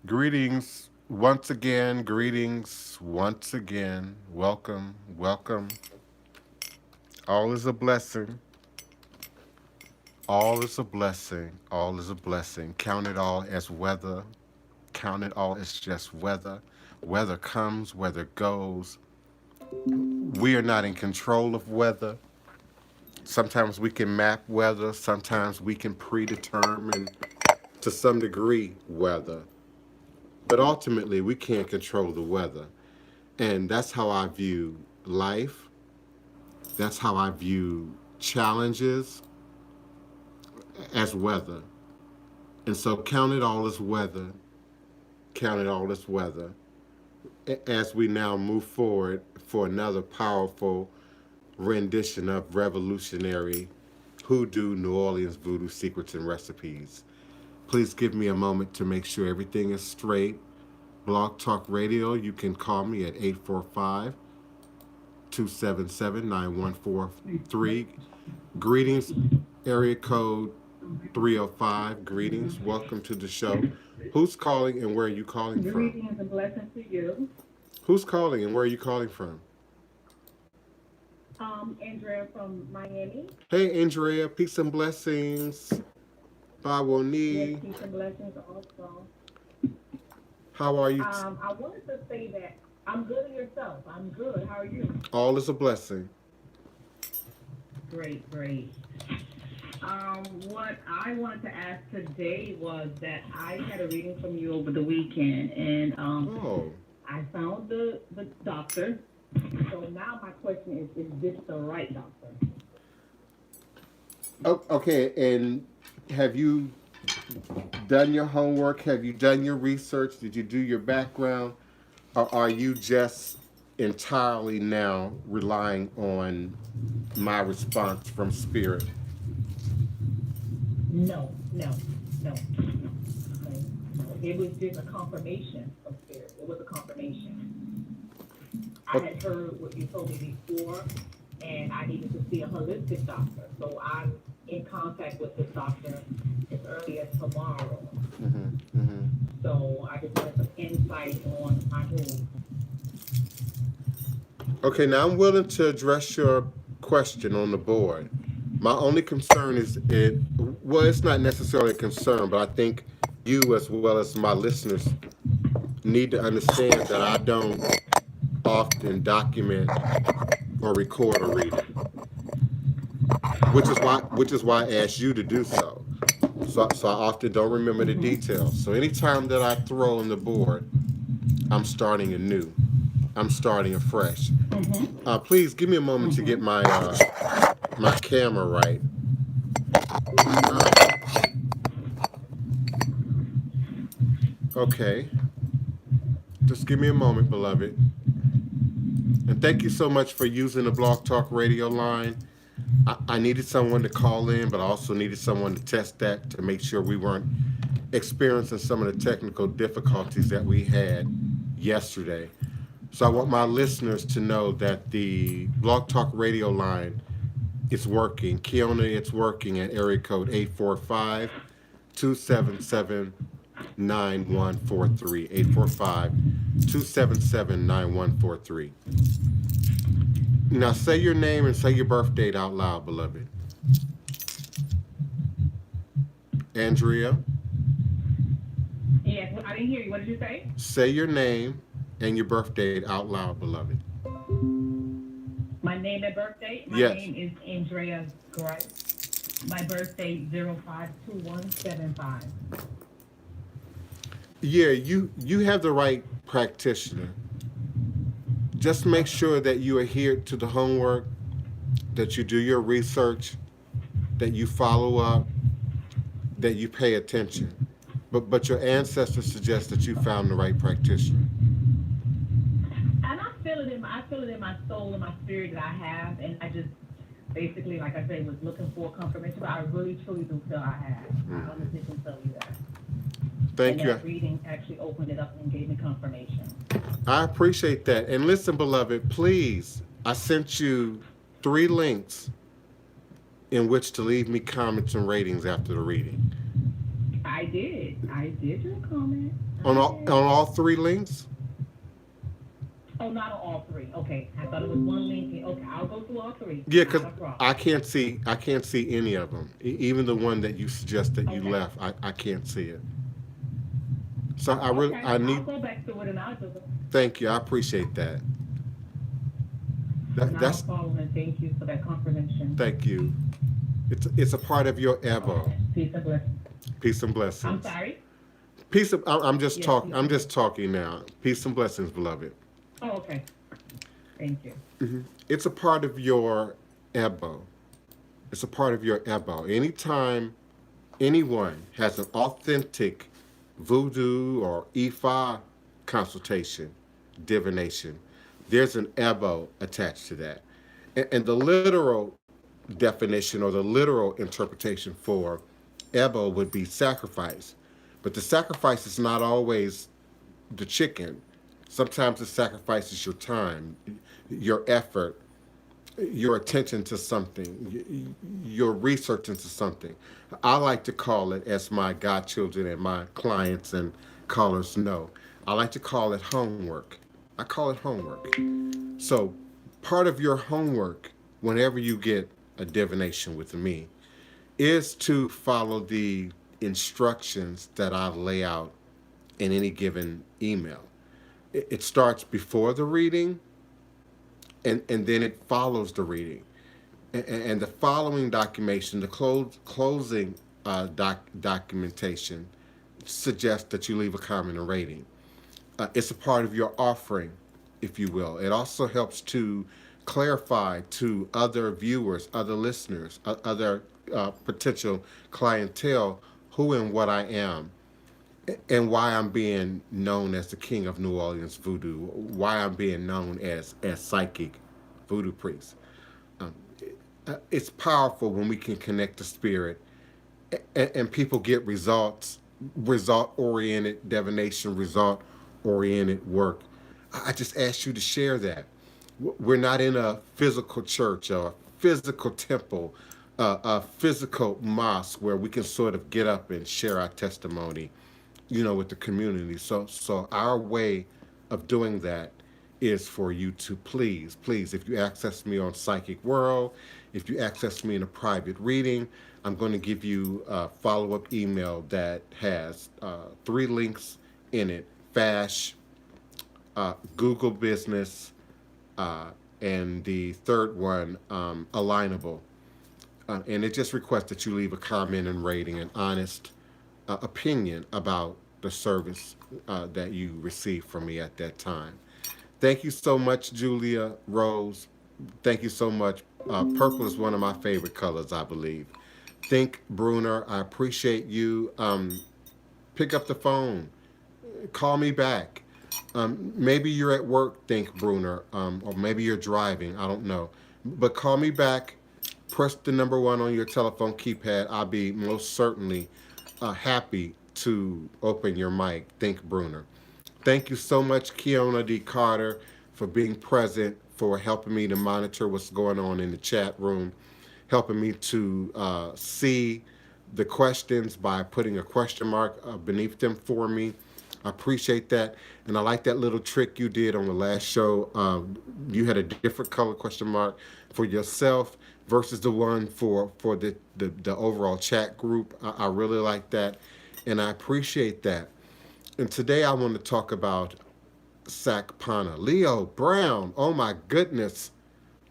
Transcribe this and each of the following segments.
Greetings once again. Greetings once again. Welcome, welcome. All is a blessing. All is a blessing. All is a blessing. Count it all as weather. Count it all as just weather. Weather comes, weather goes. We are not in control of weather. Sometimes we can map weather. Sometimes we can predetermine to some degree weather. But ultimately, we can't control the weather. And that's how I view life. That's how I view challenges as weather. And so count it all as weather. Count it all as weather. As we now move forward for another powerful rendition of revolutionary Hoodoo, New Orleans Voodoo secrets and recipes. Please give me a moment to make sure everything is straight. Blog Talk Radio, you can call me at 845 277 9143. Greetings, area code 305. Greetings. Welcome to the show. Who's calling and where are you calling from? Greetings and blessings to you. Who's calling and where are you calling from? Andrea from Miami. Hey, Andrea. Peace and blessings. Yes, Bawoni. peace and blessings also. How are you? I wanted to say that I'm good in yourself. I'm good. How are you? All is a blessing. Great, great. What I wanted to ask today was that I had a reading from you over the weekend, and Oh, I found the doctor. So now my question is this the right doctor? okay. And have you done your homework? Have you done your research? Did you do your background? Or are you just entirely now relying on my response from spirit? No, no, no, no, no. It was just a confirmation of spirit. It was a confirmation. I O- had heard what you told me before, and I needed to see a holistic doctor. So I'm in contact with this doctor as early as tomorrow. mhm, mhm. So I just wanted some insight on my move. Okay, now I'm willing to address your question on the board. My only concern is well, it's not necessarily a concern, but I think you as well as my listeners need to understand that I don't often document or record a reading, which is why I asked you to do so. So I often don't remember the Mm-hmm. details. So anytime that I throw on the board, I'm starting anew. I'm starting afresh. Mm-hmm. Please give me a moment to get Mm-hmm. my camera right. Uh, okay, just give me a moment, beloved. And thank you so much for using the Blog Talk Radio line. I needed someone to call in, but I also needed someone to test that to make sure we weren't experiencing some of the technical difficulties that we had yesterday. So I want my Okay. listeners to know that the Blog Talk Radio line is working. Kiona, it's working at area code 845 277 9143. 845 277 9143. Now say your name and say your birth date out loud, beloved. Andrea, Yes, I didn't hear you. What did you say? say your name and your birth date out loud, beloved. My name and birthday. My Yes. name is Andrea Grice. My birthday 052175. Yeah, you have the right practitioner. Just make Okay. sure that you adhere to the homework, that you do your research, that you follow up, that you pay attention. But your ancestors suggest that you found the right practitioner. And I feel it in my soul and my spirit that I have, and I just basically, like I said, was looking for confirmation. But I really, truly do feel I have. I Mhm. honestly can tell you that. And Thank you. that reading actually opened it up and gave me confirmation. I appreciate that. And listen, beloved, please, I sent you 3 links in which to leave me comments and ratings after the reading. I did. I did your comment. On all three links. Oh, not on all three. Okay, I thought it was one link. Okay, I'll go through all three. Yeah, Not because a problem. I can't see any of them. Even the one that you suggest that you Okay. left, I can't see it. So Okay, I I'll need. go back to it and I'll do it. Thank you. I appreciate that. Not a That's problem, and thank you for that confirmation. Thank you. It's a part of your evo. Okay. Peace and blessings. Peace and I'm blessings. sorry. Peace. I'm just Yes, talking. peace I'm and just blessings. talking now. Peace and blessings, beloved. Oh, okay. Thank you. It's a part of your ebo. It's a part of your ebo. Anytime anyone has an authentic voodoo or Ifa consultation, divination, there's an ebo attached to that. And the literal definition or the literal interpretation for ebo would be sacrifice. But the sacrifice is not always the chicken. Sometimes the sacrifice is your time, your effort, your attention to something, your research into something. I like to call it, as my godchildren and my clients and callers know, I like to call it homework. I call it homework. So, part of your homework, whenever you get a divination with me, is to follow the instructions that I lay out in any given email. It starts before the reading, and then it follows the reading. And the following documentation, the closing documentation, suggests that you leave a comment and rating. It's a part of your offering, if you will. It also helps to clarify to other viewers, other listeners, other potential clientele who and what I am, and why I'm being known as the King of New Orleans Voodoo, why I'm being known as psychic voodoo priest. Um, it's powerful when we can connect the spirit, and people get result oriented divination, result oriented work. I just ask you to share that. We're not in a physical church or a physical temple, a physical mosque where we can sort of get up and share our testimony, with the community. So our way of doing that is for you to please, if you access me on Psychic World, if you access me in a private reading, I'm going to give you a follow-up email that has three links in it: Fash, Google Business, and the third one, Alignable. And it just requests that you leave a comment and rating, an honest opinion about the service that you received from me at that time. Thank you so much, Julia Rose. Thank you so much. Purple is one of my favorite colors, I believe. Think Bruner, I appreciate you. Pick up the phone, call me back. Maybe you're at work, Think Bruner, or maybe you're driving. I don't know. But call me back. Press the number one on your telephone keypad. I'll be most certainly happy to open your mic. Think Bruner. Thank you so much, Kiona D. Carter, for being present, for helping me to monitor what's going on in the chat room, helping me to see the questions by putting a question mark beneath them for me. I appreciate that. And I like that little trick you did on the last show. You had a different color question mark for yourself versus the one for the overall chat group. I really like that. And I appreciate that. And today I want to talk about Sakpata. Leo Brown. Oh my goodness.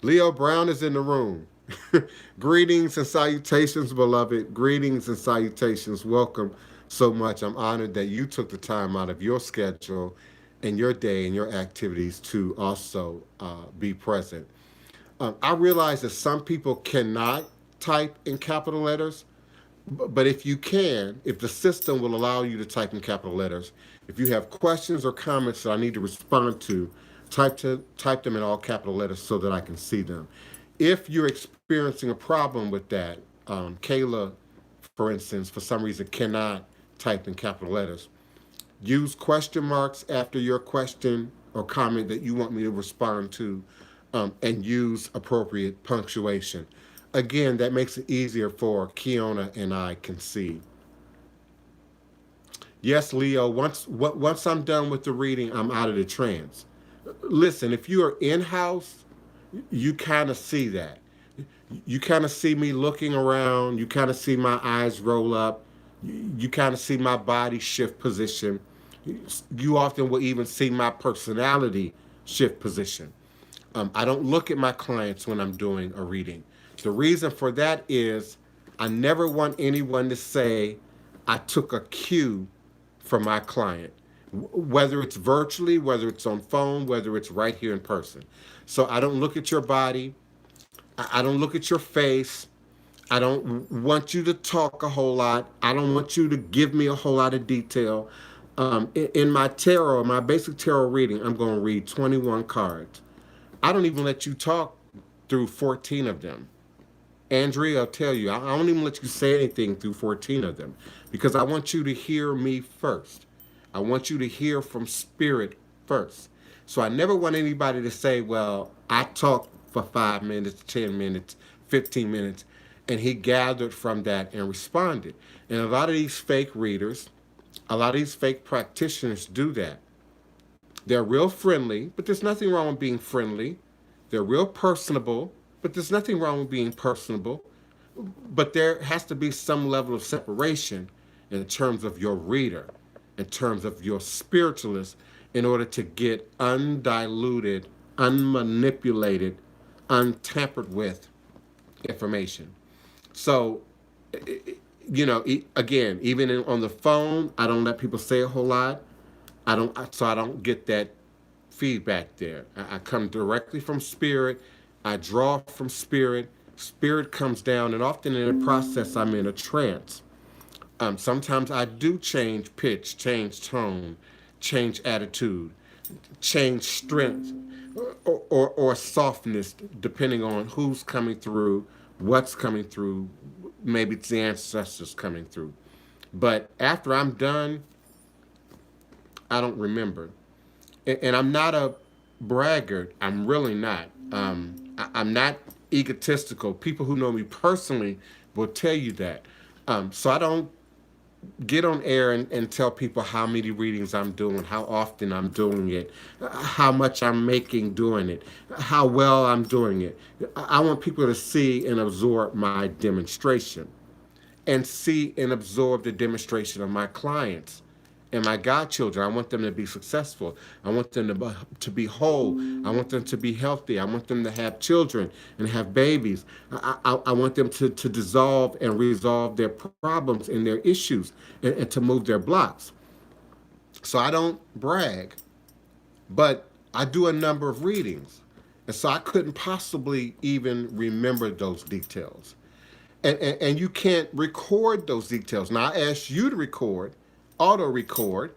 Leo Brown is in the room. Greetings and salutations, beloved. Greetings and salutations. Welcome so much. I'm honored that you took the time out of your schedule and your day and your activities to also be present. I realize that some people cannot type in capital letters, but if you can, if the system will allow you to type in capital letters, if you have questions or comments that I need to respond to, type them in all capital letters so that I can see them. If you're experiencing a problem with that, Kayla, for instance, for some reason cannot type in capital letters, use question marks after your question or comment that you want me to respond to, and use appropriate punctuation. Again, that makes it easier for Kiona and I can see. Yes, Leo. Once I'm done with the reading, I'm out of the trance. Listen, if you are in house, you kind of see that. You kind of see me looking around. You kind of see my eyes roll up. You kind of see my body shift position. You often will even see my personality shift position. I don't look at my clients when I'm doing a reading. The reason for that is I never want anyone to say I took a cue from my client, whether it's virtually, whether it's on phone, whether it's right here in person. So I don't look at your body. I don't look at your face. I don't want you to talk a whole lot. I don't want you to give me a whole lot of detail. In my tarot, my basic tarot reading, I'm going to read 21 cards. I don't even let you talk through 14 of them. Andrea, I'll tell you, I don't even let you say anything through 14 of them because I want you to hear me first. I want you to hear from spirit first. So I never want anybody to say, well, I talked for 5 minutes, 10 minutes, 15 minutes, and he gathered from that and responded. And a lot of these fake readers, a lot of these fake practitioners do that. They're real friendly, but there's nothing wrong with being friendly. They're real personable, but there's nothing wrong with being personable. But there has to be some level of separation in terms of your reader, in terms of your spiritualist, in order to get undiluted, unmanipulated, untampered with information. So, again, even on the phone, I don't let people say a whole lot. I don't get that feedback there. I come directly from spirit. I draw from spirit. Spirit comes down, and often in the process, I'm in a trance. Sometimes I do change pitch, change tone, change attitude, change strength, or softness, depending on who's coming through, what's coming through. Maybe it's the ancestors coming through. But after I'm done, I don't remember. And I'm not a braggart. I'm really not. I'm not egotistical. People who know me personally will tell you that. So I don't get on air and tell people how many readings I'm doing, how often I'm doing it, how much I'm making doing it, how well I'm doing it. I want people to see and absorb my demonstration and see and absorb the demonstration of my clients and my godchildren. I want them to be successful. I want them to be whole. I want them to be healthy. I want them to have children and have babies. I want them to dissolve and resolve their problems and their issues and to move their blocks. So I don't brag, but I do a number of readings. And so I couldn't possibly even remember those details. And you can't record those details. Now, I ask you to record, auto record.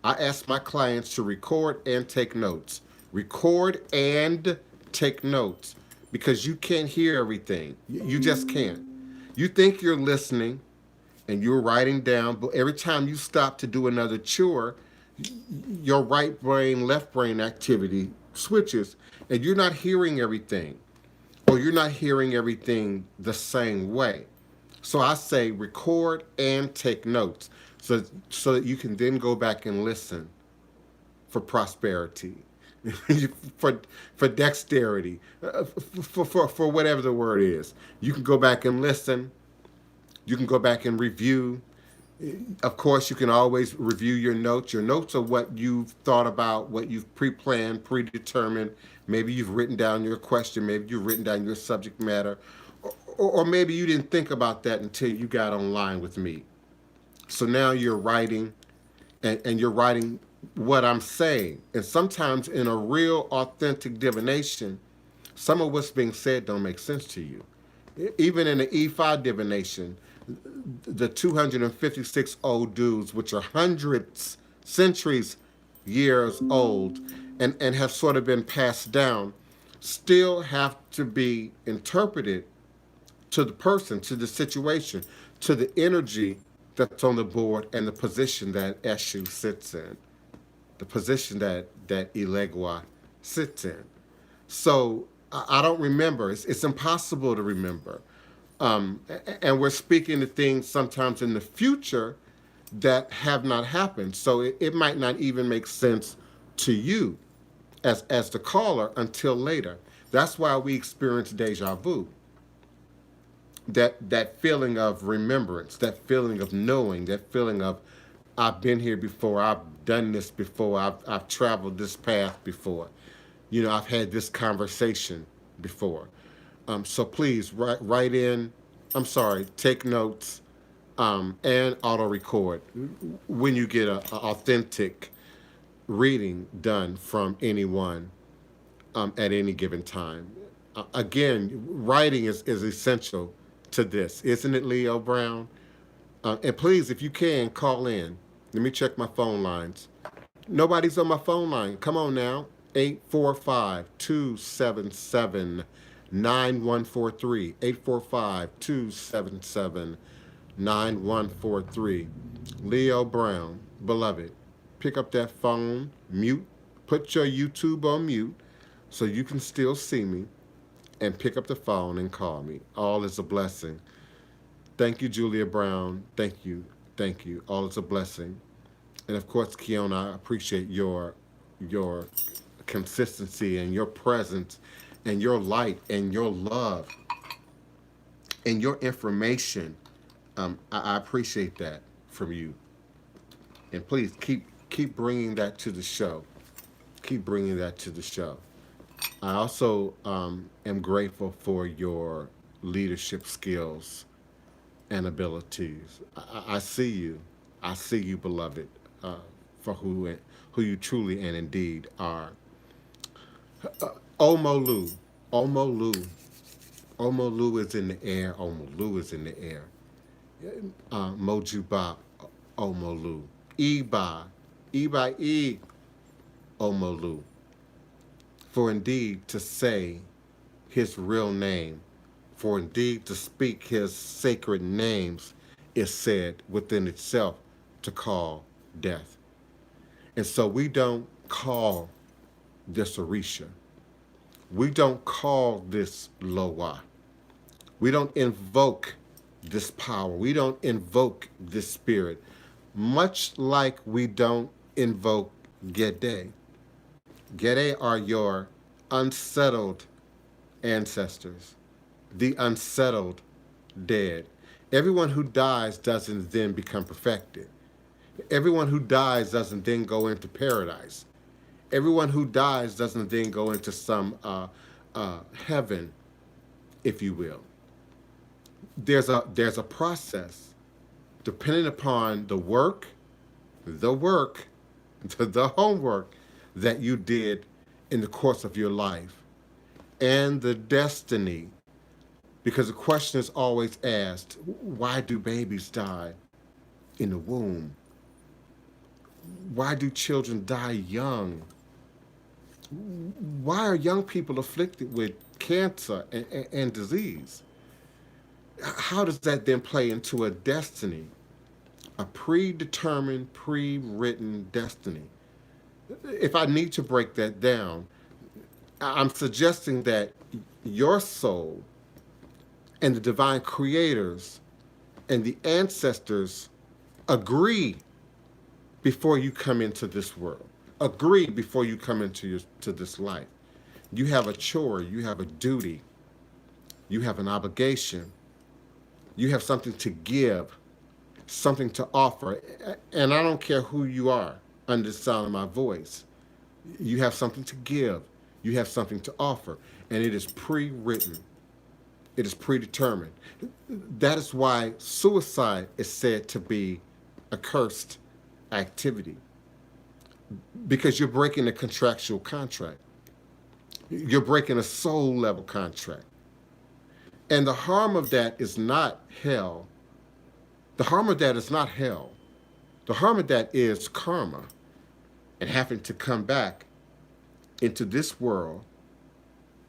I ask my clients to record and take notes. Record and take notes because you can't hear everything. You just can't. You think you're listening and you're writing down, but every time you stop to do another chore, your right brain, left brain activity switches, and you're not hearing everything, or you're not hearing everything the same way. So I say record and take notes so that you can then go back and listen for prosperity, for for dexterity, for whatever the word is. You can go back and listen. You can go back and review. Of course, you can always review your notes. Your notes are what you've thought about, what you've pre-planned, predetermined. Maybe you've written down your question. Maybe you've written down your subject matter. Or maybe you didn't think about that until you got online with me. So now you're writing, and you're writing what I'm saying. And sometimes in a real authentic divination, some of what's being said don't make sense to you. Even in the E5 divination, the 256 old dudes, which are hundreds, centuries, years old, and have sort of been passed down, still have to be interpreted to the person, to the situation, to the energy that's on the board and the position that Eshu sits in, the position that Ilegua sits in. So I don't remember. It's impossible to remember. And we're speaking to things sometimes in the future that have not happened. So it might not even make sense to you as the caller until later. That's why we experience deja vu. That feeling of remembrance, that feeling of knowing, that feeling of I've been here before, I've done this before, I've traveled this path before. I've had this conversation before. So please write in. I'm sorry, take notes, and auto record when you get a authentic reading done from anyone at any given time. Again, writing is essential to this, isn't it, Leo Brown? And please, if you can, call in. Let me check my phone lines. Nobody's on my phone line. Come on now. 845-277-9143. 845-277-9143. Leo Brown, beloved, pick up that phone, mute, put your YouTube on mute so you can still see me, and pick up the phone and call me. All is a blessing. Thank you, Julia Brown. Thank you. Thank you. All is a blessing. And of course, Kiona, I appreciate your consistency and your presence and your light and your love and your information. I appreciate that from you. And please keep bringing that to the show. Keep bringing that to the show. I also am grateful for your leadership skills and abilities. I see you. I see you, beloved, for who you truly and indeed are. Omolu, Omolu, Omolu is in the air. Omolu is in the air. Mojuba, Omolu, Iba, Iba E, Omolu. For indeed to say his real name, for indeed to speak his sacred names, is said within itself to call death. And so we don't call this Orisha. We don't call this Loa. We don't invoke this power. We don't invoke this spirit, much like we don't invoke Gede. Gede are your unsettled ancestors, the unsettled dead. Everyone who dies doesn't then become perfected. Everyone who dies doesn't then go into paradise. Everyone who dies doesn't then go into some heaven, if you will. There's a process depending upon the work, the homework that you did in the course of your life and the destiny. Because the question is always asked, why do babies die in the womb? Why do children die young? Why are young people afflicted with cancer and disease? How does that then play into a destiny, a predetermined, pre-written destiny? If I need to break that down, I'm suggesting that your soul and the divine creators and the ancestors agree before you come into this world. Agree before you come to this life. You have a chore, you have a duty, you have an obligation, you have something to give, something to offer. And I don't care who you are under the sound of my voice. You have something to give, you have something to offer, and it is pre-written. It is predetermined. That is why suicide is said to be a cursed activity, because you're breaking a contractual contract. You're breaking a soul level contract. And the harm of that is not hell. The harm of that is not hell. The harm of that is karma and having to come back into this world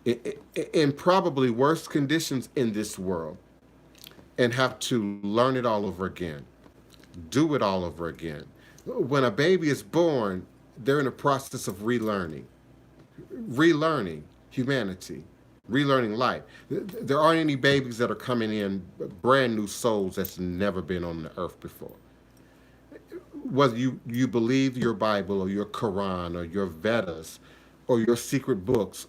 in probably worse conditions in this world and have to learn it all over again, do it all over again. When a baby is born, they're in a process of relearning humanity, relearning life. There aren't any babies that are coming in brand new souls that's never been on the earth before. whether you believe your Bible or your Quran or your Vedas or your secret books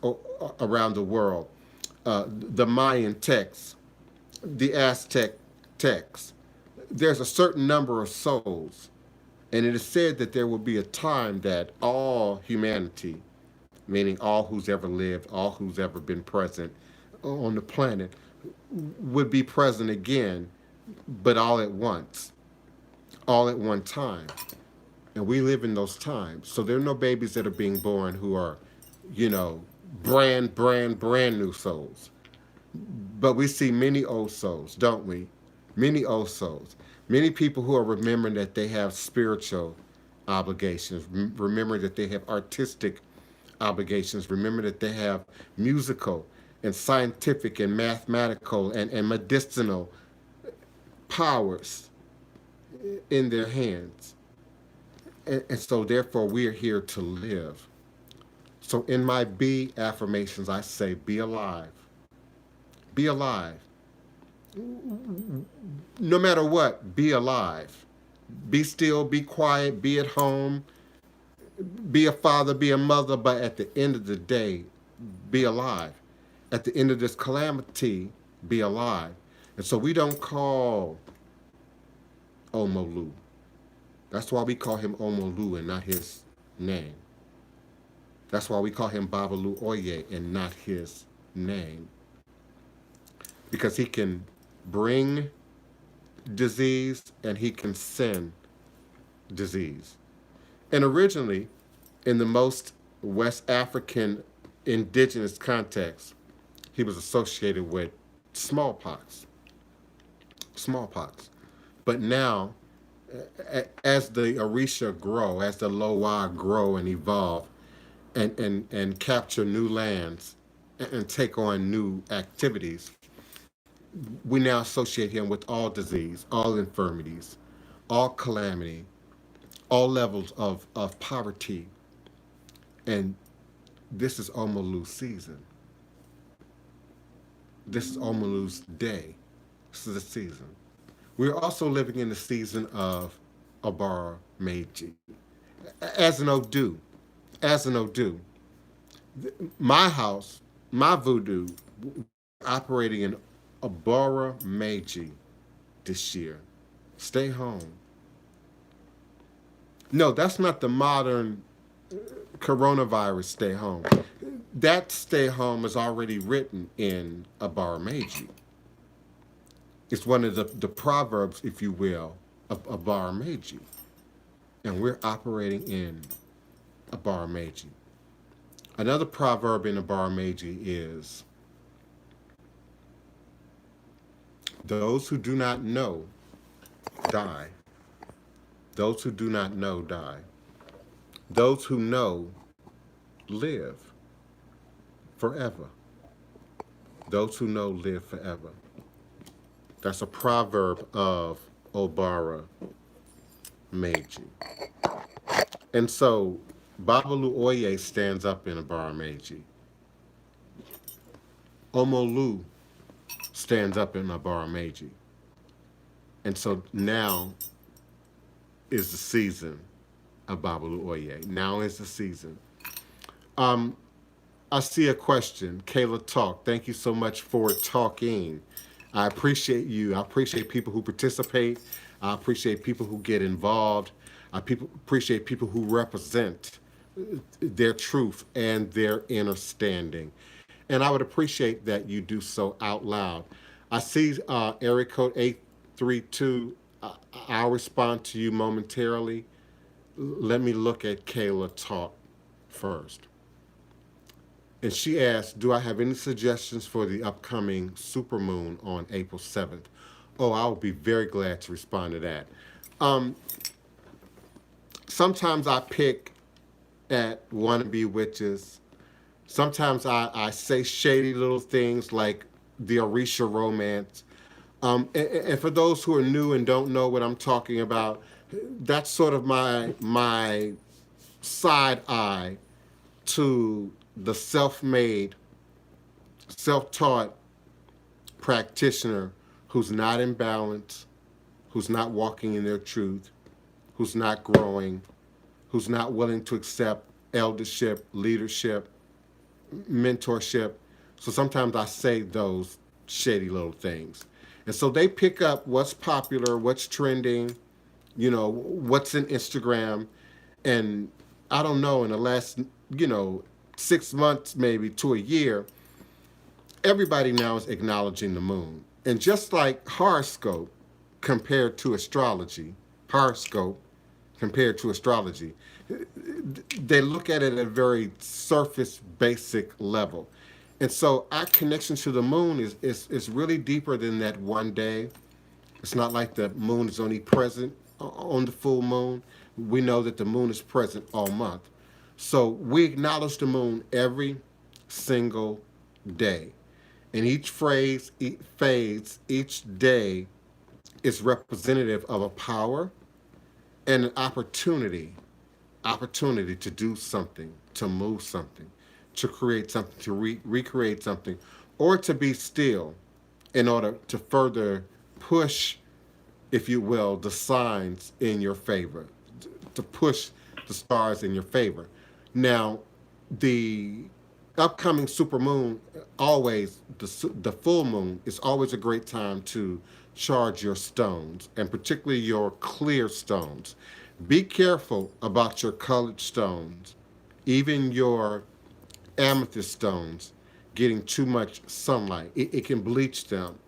around the world, the Mayan texts, the Aztec texts, there's a certain number of souls. And it is said that there will be a time that all humanity, meaning all who's ever lived, all who's ever been present on the planet, would be present again, but all at once, all at one time. And we live in those times. So there are no babies that are being born who are, you know, brand new souls. But we see many old souls, don't we? Many old souls. Many people who are remembering that they have spiritual obligations, remember that they have artistic obligations, remember that they have musical and scientific and mathematical and medicinal powers in their hands. And so, therefore, we are here to live. So, in my B affirmations, I say, be alive. Be alive. No matter what, be alive. Be still, be quiet, be at home, be a father, be a mother, but at the end of the day, be alive. At the end of this calamity, be alive. And so we don't call Omolu. That's why we call him Omolu and not his name. That's why we call him Babalu Oye and not his name. Because he can bring disease and he can send disease. And originally, in the most West African indigenous context, he was associated with smallpox. Smallpox. But now, as the Orisha grow, as the Loa grow and evolve and capture new lands and take on new activities, we now associate him with all disease, all infirmities, all calamity, all levels of poverty. And this is Omolu's season. This is Omolu's day. This is the season. We're also living in the season of Abar Meiji. As an Odu, as an Odu, my house, my voodoo, operating in Abara Meiji this year. Stay home. No, that's not the modern coronavirus stay home. That stay home is already written in Abara Meiji. It's one of the proverbs, if you will, of Abara Meiji. And we're operating in Abara Meiji. Another proverb in Abara Meiji is, those who do not know die. Those who do not know die. Those who know live forever. Those who know live forever. That's a proverb of Obara Meiji. And so Babalu Oye stands up in Abara Meiji. Omolu stands up in Abara Meiji. And so now is the season of Babalu Oye. Now is the season. Um, I see a question. Kayla Talk. Thank you so much for talking. I appreciate you. I appreciate people who participate. I appreciate people who get involved. Appreciate people who represent their truth and their understanding. And I would appreciate that you do so out loud. I see area code 832. I'll respond to you momentarily. Let me look at Kayla Talk first. And she asked, do I have any suggestions for the upcoming supermoon on April 7th? Oh, I'll be very glad to respond to that. Um, Sometimes I pick at wannabe witches. Sometimes I say shady little things like the Orisha romance. And for those who are new and don't know what I'm talking about, that's sort of my side eye to the self-made, self-taught practitioner who's not in balance, who's not walking in their truth, who's not growing, who's not willing to accept eldership, leadership, mentorship. So sometimes I say those shady little things. And so they pick up what's popular, what's trending, what's in Instagram. And I don't know, in the last, you know, 6 months maybe to a year, everybody now is acknowledging the moon. And just like horoscope compared to astrology, horoscope compared to astrology, they look at it at a very surface basic level. And so our connection to the moon is really deeper than that one day. It's not like the moon is only present on the full moon. We know that the moon is present all month. So we acknowledge the moon every single day. And each phrase, each phase, each day is representative of a power and an opportunity to do something, to move something, to create something, to recreate something, or to be still in order to further push, if you will, the signs in your favor, to push the stars in your favor. Now, the upcoming supermoon, always the full moon is always a great time to charge your stones, and particularly your clear stones. Be careful about your colored stones, even your amethyst stones, getting too much sunlight. It can bleach them,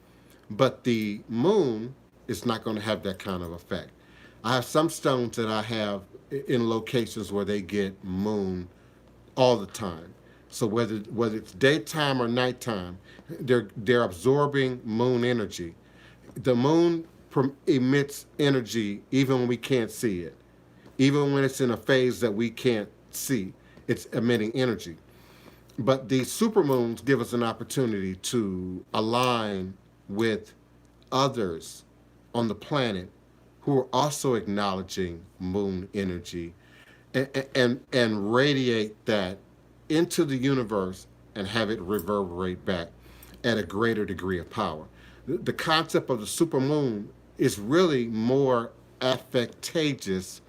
but the moon is not going to have that kind of effect. I have some stones that I have in locations where they get moon all the time. So whether it's daytime or nighttime, they're absorbing moon energy. The moon emits energy even when we can't see it, even when it's in a phase that we can't see. It's emitting energy. But these supermoons give us an opportunity to align with others on the planet who are also acknowledging moon energy, and radiate that into the universe and have it reverberate back at a greater degree of power. The concept of the supermoon is really more affectageous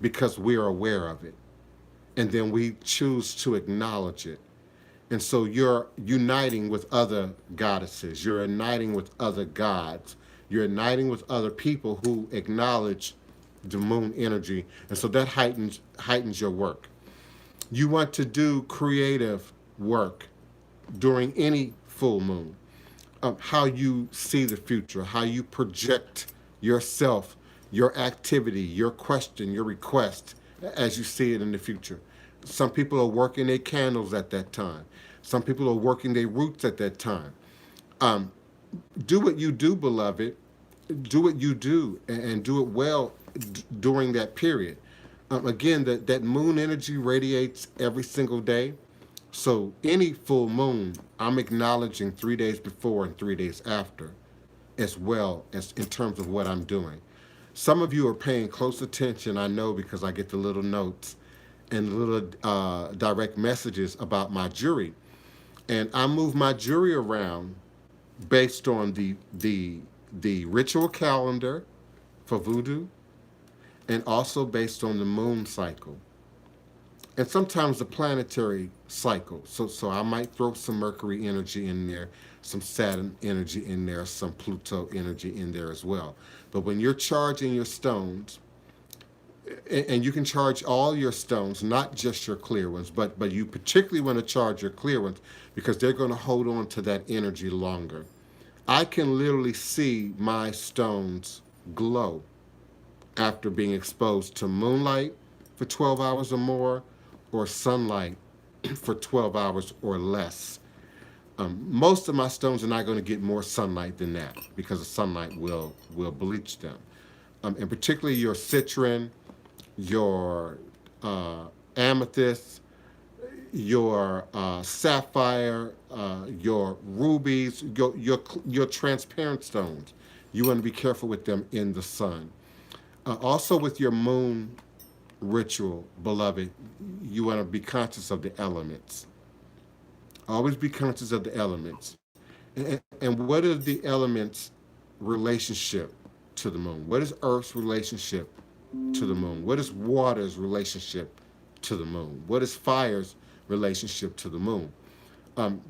because we are aware of it, and then we choose to acknowledge it. And so you're uniting with other goddesses, you're uniting with other gods, you're uniting with other people who acknowledge the moon energy. And so that heightens your work. You want to do creative work during any full moon. How you see the future, how you project yourself, your activity, your question, your request as you see it in the future. Some people are working their candles at that time. Some people are working their roots at that time. Um, do what you do, beloved. Do what you do, and do it well during that period. Again, that moon energy radiates every single day. So any full moon, I'm acknowledging 3 days before and 3 days after, as well as in terms of what I'm doing. Some of you are paying close attention, I know, because I get the little notes and little direct messages about my jury. And I move my jury around based on the ritual calendar for voodoo, and also based on the moon cycle, and sometimes the planetary cycle. So I might throw some Mercury energy in there, some Saturn energy in there, some Pluto energy in there as well. But when you're charging your stones, and you can charge all your stones, not just your clear ones, but you particularly want to charge your clear ones because they're going to hold on to that energy longer. I can literally see my stones glow after being exposed to moonlight for 12 hours or more, or sunlight for 12 hours or less. Most of my stones are not going to get more sunlight than that because the sunlight will bleach them. And particularly your citron, your amethyst, your sapphire, your rubies, your transparent stones. You want to be careful with them in the sun. Also, with your moon ritual, beloved, you want to be conscious of the elements. Always be conscious of the elements. And what is the elements' relationship to the moon? What is Earth's relationship to the moon? What is water's relationship to the moon? What is fire's relationship to the moon? Um,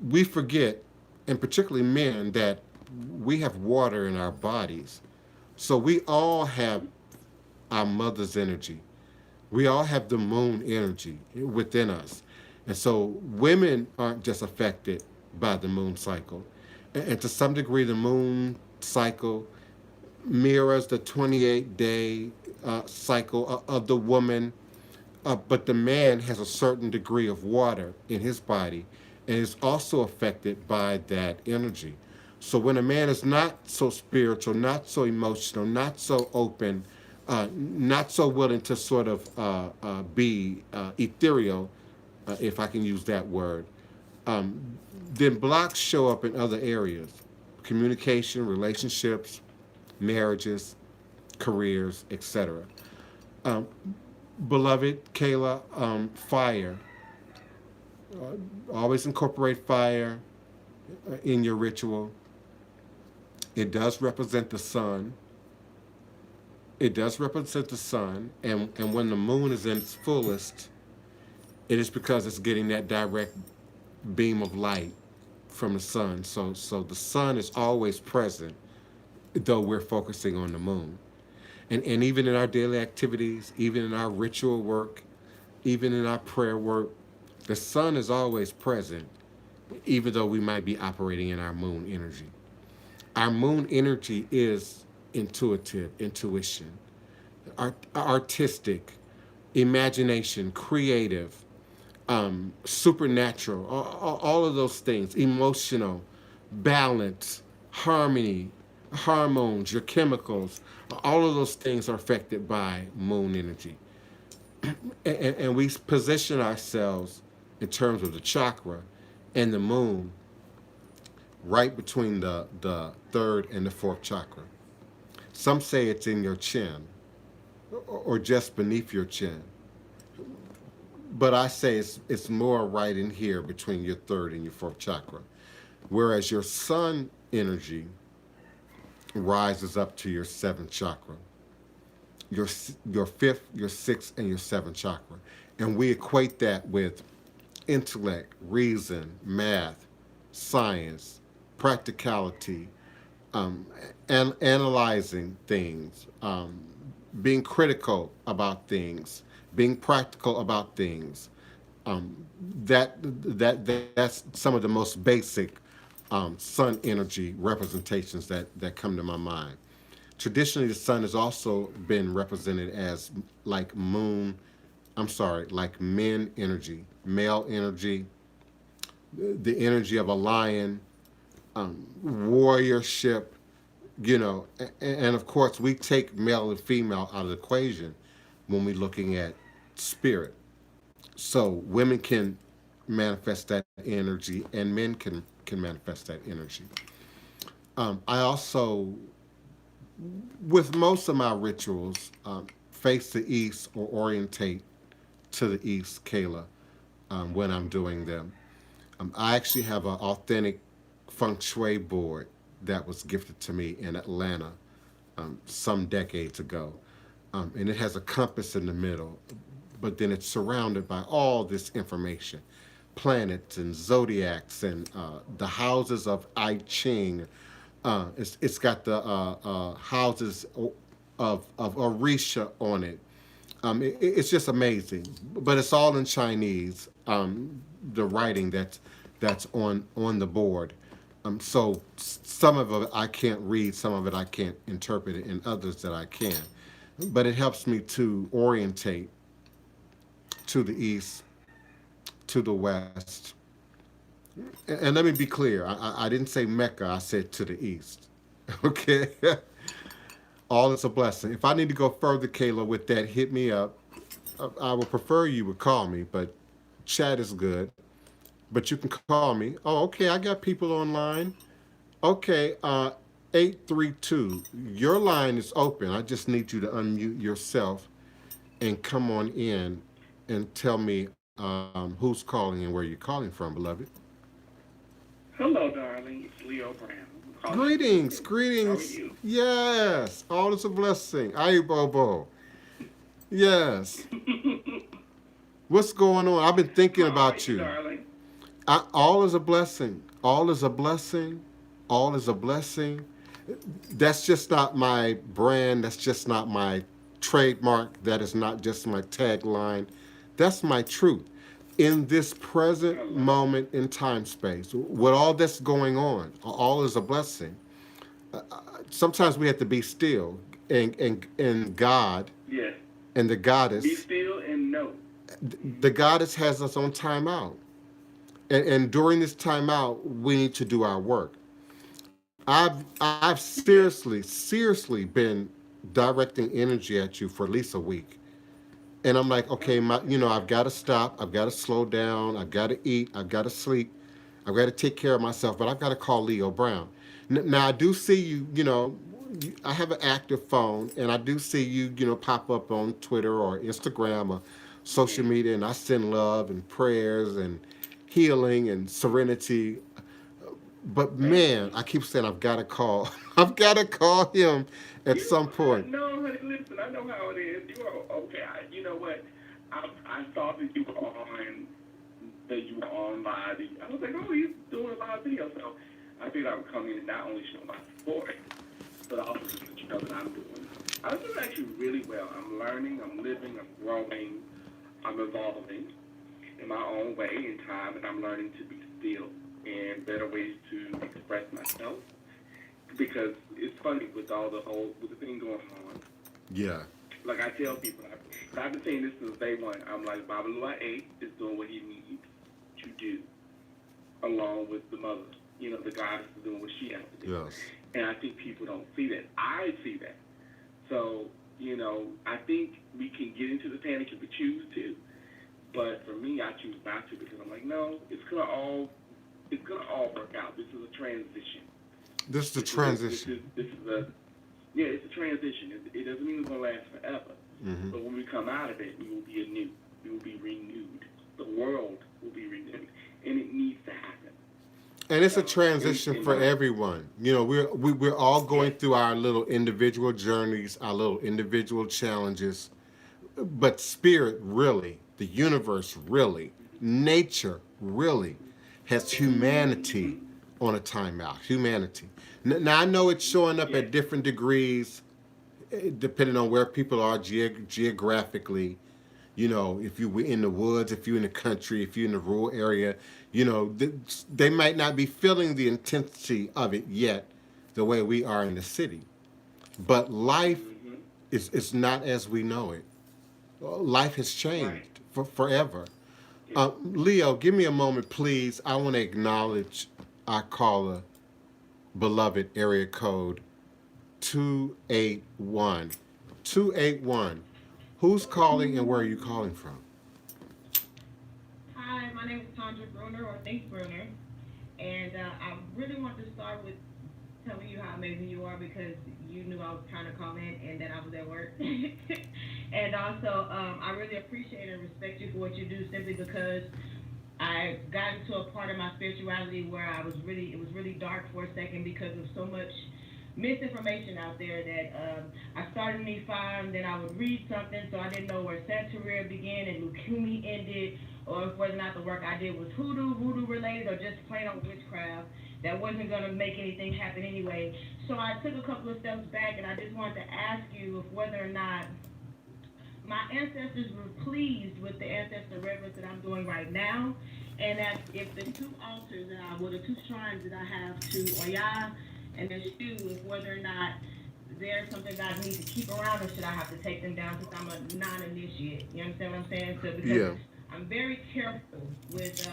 we forget, and particularly men, that we have water in our bodies. So we all have our mother's energy. We all have the moon energy within us. And so women aren't just affected by the moon cycle. And to some degree, the moon cycle mirrors the 28-day cycle of the woman, but the man has a certain degree of water in his body and is also affected by that energy. So when a man is not so spiritual, not so emotional, not so open, not so willing to sort of be ethereal, if I can use that word, um, then blocks show up in other areas: communication, relationships, marriages, careers, etc. Um, Beloved Kayla, fire. Always incorporate fire in your ritual. It does represent the sun. It does represent the sun, and when the moon is in its fullest, it is because it's getting that direct beam of light from the sun. So the sun is always present, though we're focusing on the moon. And even in our daily activities, even in our ritual work, even in our prayer work, the sun is always present, even though we might be operating in our moon energy. Our moon energy is intuitive, intuition, artistic, imagination, creative, supernatural, all of those things, emotional, balance, harmony, hormones, your chemicals, all of those things are affected by moon energy. And we position ourselves in terms of the chakra and the moon right between the third and the fourth chakra. Some say it's in your chin or just beneath your chin, but I say it's more right in here between your third and your fourth chakra. Whereas your sun energy rises up to your seventh chakra, your your fifth, your sixth, and your seventh chakra, and we equate that with intellect, reason, math, science, practicality, and analyzing things, being critical about things, being practical about things. Um, that's some of the most basic sun energy representations that come to my mind. Traditionally, the sun has also been represented as like moon. I'm sorry, like men energy, male energy, the energy of a lion, warriorship, and of course we take male and female out of the equation when we're looking at spirit. So women can manifest that energy and men can manifest that energy. I also, with most of my rituals, face the east or orientate to the east, Kayla, when I'm doing them. I actually have an authentic feng shui board that was gifted to me in Atlanta some decades ago. And it has a compass in the middle, but then it's surrounded by all this information: planets and zodiacs and the houses of I Ching. It's got the houses of Orisha on it. It's just amazing, but it's all in Chinese. The writing that's on the board. So some of it I can't read, some of it I can't interpret it, and others that I can. But it helps me to orientate to the east, to the west. And let me be clear: I didn't say Mecca. I said to the east. Okay, all is a blessing. If I need to go further, Kayla, with that, hit me up. I would prefer you would call me, but chat is good. But you can call me. Oh, okay, I got people online. Okay, 832. Your line is open. I just need you to unmute yourself and come on in and tell me who's calling and where you're calling from, beloved. Hello, darling. It's Leo Brown. I'm calling from Greetings, Houston. How are greetings. you? Yes, all is a blessing. Aye, Bobo. Yes. What's going on? I've been thinking How are about you, you. darling? All is a blessing. All is a blessing. All is a blessing. That's just not my brand. That's just not my trademark. That is not just my tagline. That's my truth. In this I present love it. moment in time space, with all that's going on, all is a blessing. Sometimes we have to be still, and God Yes. and the Be goddess, still and know. the goddess has us on timeout. And during this timeout, we need to do our work. I've Yes. seriously been directing energy at you for at least a week. And I'm like, okay, I've got to stop. I've got to slow down. I've got to eat. I've got to sleep. I've got to take care of myself. But I've got to call Leo Brown. Now I do see you. I have an active phone, and I do see you. Pop up on Twitter or Instagram or social Mm-hmm. media, and I send love and prayers and healing and serenity. But Thank man, you. I keep saying I've got to call. I've got to call him at some I point. know, honey. Listen, I know how it is. You are okay. You know what? I saw that you were on, live. I was like, oh, he's doing a live video. So I figured I would come in and not only show my support, but also just let you know that I'm doing. I'm doing actually really well. I'm learning. I'm living. I'm growing. I'm evolving in my own way in time, and I'm learning to be still and better ways to express myself. Because it's funny with the thing going on. Yeah. Like I tell people, I've been saying this since day one. I'm like, Babalua 8 is doing what he needs to do, along with the mother. The goddess is doing what she has to do. Yes. And I think people don't see that. I see that. So, I think we can get into the panic if we choose to. But for me, I choose not to because I'm like, no, it's gonna all work out. This is a transition. This is the This is a, this transition. is this is a Yeah, it's a transition. It doesn't mean it's gonna last forever. Hmm. But when we come out of it, we will be anew. We will be renewed. The world will be renewed, and it needs to happen. And it's a So, transition in for my everyone. We're all yes, going through our little individual journeys, our little individual challenges. But spirit really, the universe really, nature really has humanity mm-hmm, on a timeout. Humanity. Now I know it's showing up yes, at different degrees, depending on where people are geographically. If you were in the woods, if you're in the country, if you're in the rural area, they might not be feeling the intensity of it yet, the way we are in the city. But life mm-hmm, is not as we know it. Life has right, changed forever. yes, Leo, give me a moment, please. I want to acknowledge our caller, beloved area code 281. 281. Who's calling and where are you calling from? Hi, my name is Tandra Bruner or Think Bruner, and I really want to start with telling you how amazing you are because you knew I was trying to call in and that I was at work. And also, I really appreciate and respect you for what you do simply because I got into a part of my spirituality where it was really dark for a second because of so much misinformation out there that I started me fine, then I would read something, so I didn't know where Santeria began and Lukumi ended, or if whether or not the work I did was voodoo related, or just plain old witchcraft that wasn't going to make anything happen anyway. So I took a couple of steps back, and I just wanted to ask you if whether or not my ancestors were pleased with the ancestor reverence that I'm doing right now, and that if the two altars the two shrines that I have to Oya and the Shu, if whether or not they're something that I need to keep around, or should I have to take them down since I'm a non-initiate? You understand what I'm saying? So because Yeah. I'm very careful with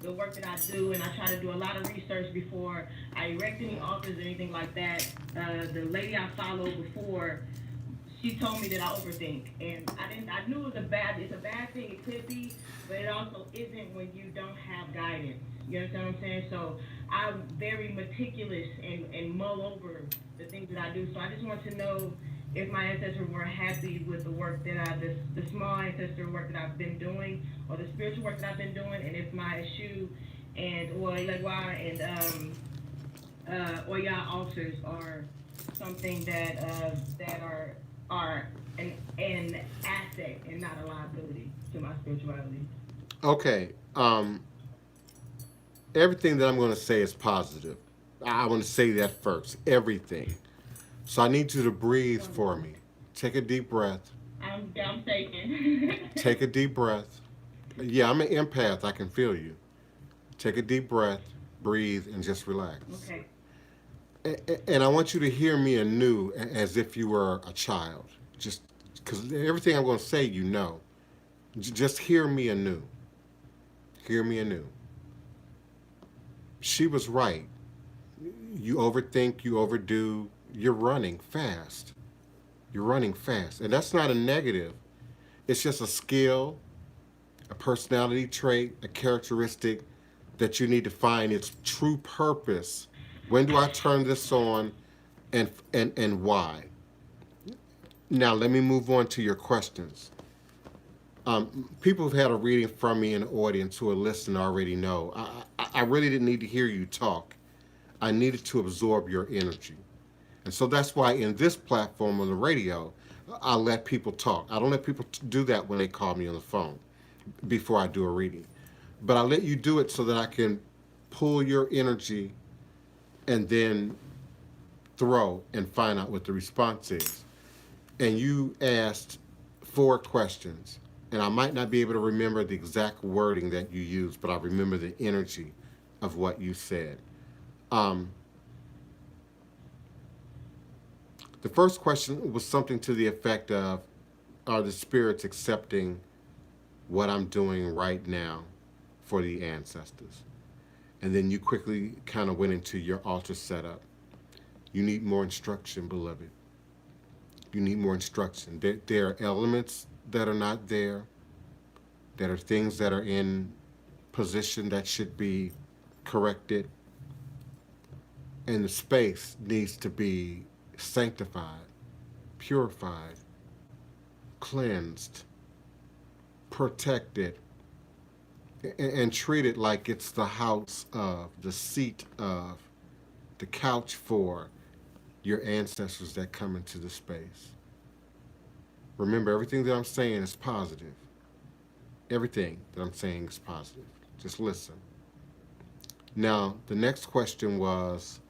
the work that I do, and I try to do a lot of research before I erect any altars or anything like that. The lady I followed before, she told me that I overthink, and I didn't. I knew it's a bad thing. It could be, but it also isn't when you don't have guidance. You understand what I'm saying? So I'm very meticulous and mull over the things that I do. So I just want to know if my ancestors were happy with the work that the small ancestor work that I've been doing, or the spiritual work that I've been doing, and if my Shu and Oilegwa and Oya altars are something that are an asset and not a liability to my spirituality. Okay. Everything that I'm going to say is positive. I want to say that first. Everything. So I need you to breathe for Wonderful. me. Take a deep breath. I'm taken. Take a deep breath. Yeah, I'm an empath. I can feel you. Take a deep breath, breathe, and just relax. Okay. And I want you to hear me anew as if you were a child. Just because everything I'm going to say, you know. Just hear me anew. Hear me anew. She was right. You overthink, you overdo, you're running fast. You're running fast. And that's not a negative, it's just a skill, a personality trait, a characteristic that you need to find its true purpose. When do I turn this on and why? Now, let me move on to your questions. People who've had a reading from me in the audience who are listening already know I really didn't need to hear you talk. I needed to absorb your energy. And so that's why in this platform on the radio, I let people talk. I don't let people do that when they call me on the phone before I do a reading. But I let you do it so that I can pull your energy and then throw and find out what the response is. And you asked 4 questions. And I might not be able to remember the exact wording that you used, but I remember the energy of what you said. Um, the first question was something to the effect of, are the spirits accepting what I'm doing right now for the ancestors? And then you quickly kind of went into your altar setup. You need more instruction, beloved. You need more instruction. There are elements that are not there, that are things that are in position that should be corrected, and the space needs to be sanctified, purified, cleansed, protected, and treated like it's the house of, the seat of, the couch for your ancestors that come into the space. Remember, everything that I'm saying is positive. Everything that I'm saying is positive. Just listen. Now, the next question was,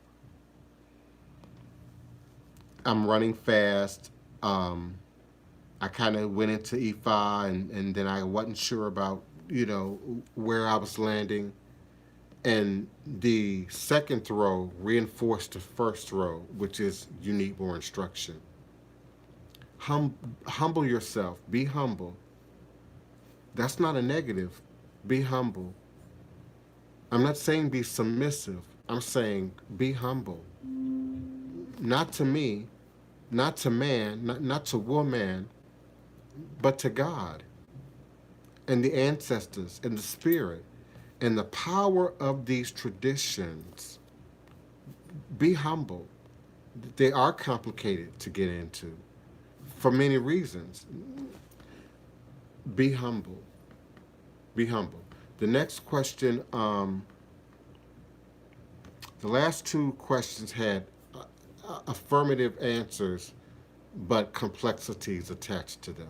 I'm running fast. I kind of went into E5 and then I wasn't sure about, where I was landing. And the second throw reinforced the first throw, which is you need more instruction. Humble yourself. Be humble. That's not a negative. Be humble. I'm not saying be submissive. I'm saying be humble. Not to me, not to man, not to woman, but to God and the ancestors and the spirit and the power of these traditions. Be humble. They are complicated to get into for many reasons. Be humble. Be humble. The next question, the last 2 questions had affirmative answers, but complexities attached to them.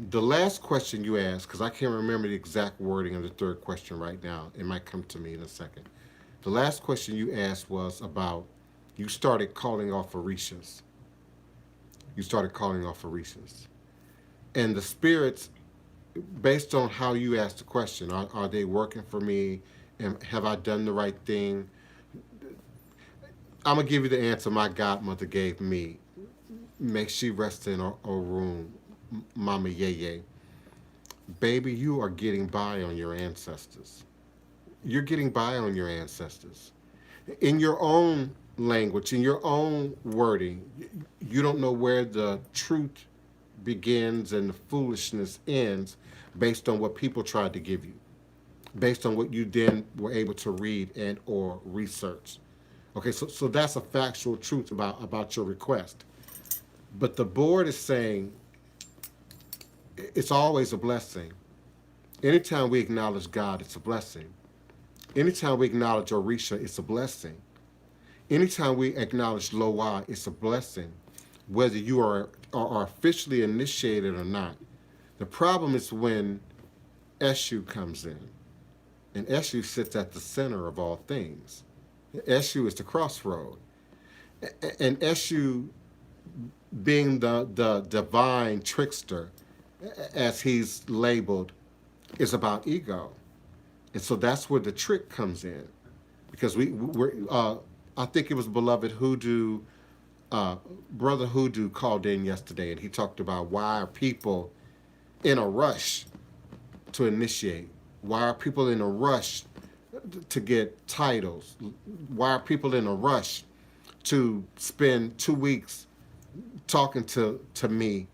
The last question you asked, because I can't remember the exact wording of the third question right now, it might come to me in a second. The last question you asked was about, you started calling off Orishas. You started calling off Orishas. And the spirits, based on how you asked the question, are they working for me? And have I done the right thing? I'm going to give you the answer my godmother gave me. May she rest in her room, Mama Yeye. Baby, you are getting by on your ancestors. You're getting by on your ancestors. In your own language, in your own wording, you don't know where the truth begins and the foolishness ends based on what people tried to give you, based on what you then were able to read and or research. Okay, so that's a factual truth about your request. But the board is saying it's always a blessing. Anytime we acknowledge God, it's a blessing. Anytime we acknowledge Orisha, it's a blessing. Anytime we acknowledge Loa, it's a blessing. whether you are officially initiated or not. The problem is when SU comes in, and SU sits at the center of all things. SU is the crossroad, and SU being the divine trickster, as he's labeled, is about ego, and so that's where the trick comes in, because we're I think it was beloved Hoodoo, uh, brother Hoodoo called in yesterday, and he talked about why are people in a rush to initiate? Why are people in a rush to get titles? Why are people in a rush to spend 2 weeks talking to me,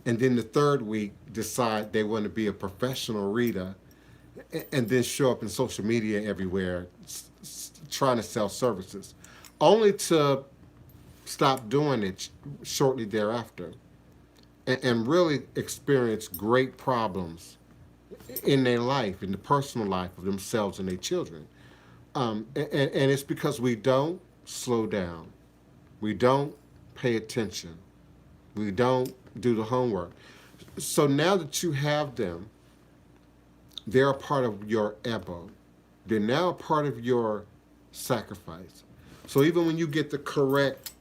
and then the third week decide they want to be a professional reader, and then show up in social media everywhere trying to sell services, only to stop doing it shortly thereafter, and really experience great problems in their life, in the personal life of themselves and their children. And it's because we don't slow down, we don't pay attention, we don't do the homework. So now that you have them, they're a part of your ebo. They're now a part of your sacrifice. So even when you get the correct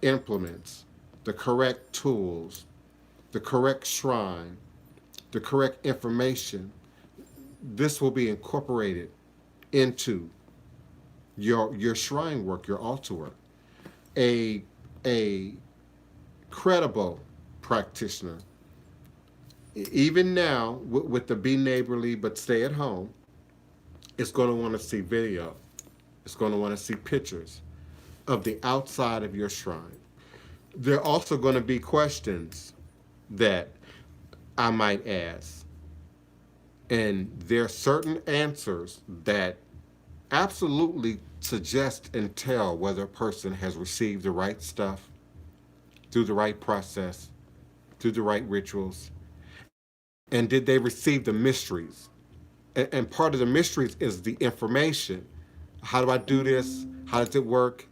implements, the correct tools, the correct shrine, the correct information, this will be incorporated into your shrine work, your altar work. A a credible practitioner, even now with the be neighborly but stay at home, is going to want to see video. It's going to want to see pictures of the outside of your shrine. There are also going to be questions that I might ask. And there are certain answers that absolutely suggest and tell whether a person has received the right stuff through the right process, through the right rituals, and did they receive the mysteries? And part of the mysteries is the information. How do I do this? How does it work?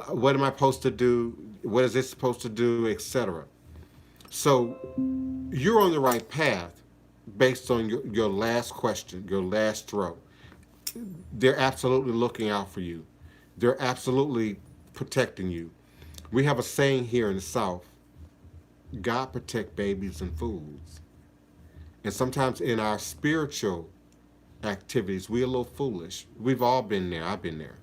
What am I supposed to do? What is it supposed to do, etc.? So you're on the right path based on your last question, your last throw. They're absolutely looking out for you. They're absolutely protecting you. We have a saying here in the South: God protect babies and fools. And sometimes in our spiritual activities, we're a little foolish. We've all been there. I've been there.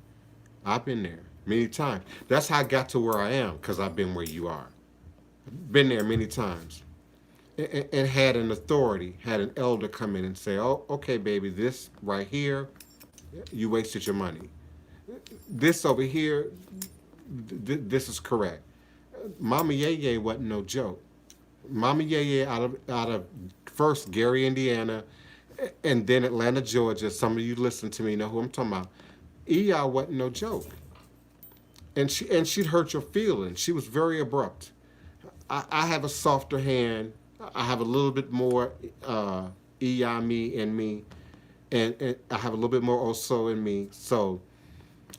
I've been there many times. That's how I got to where I am, because I've been where you are. Been there many times. And had an authority, had an elder come in and say, oh, okay, baby, this right here, you wasted your money. This over here, this is correct. Mama Yeye wasn't no joke. Mama Yeye out of first Gary, Indiana, and then Atlanta, Georgia. Some of you listen to me know who I'm talking about. Iya wasn't no joke, and she'd hurt your feelings. She was very abrupt. I have a softer hand. I have a little bit more Iya me in me, and I have a little bit more also in me. So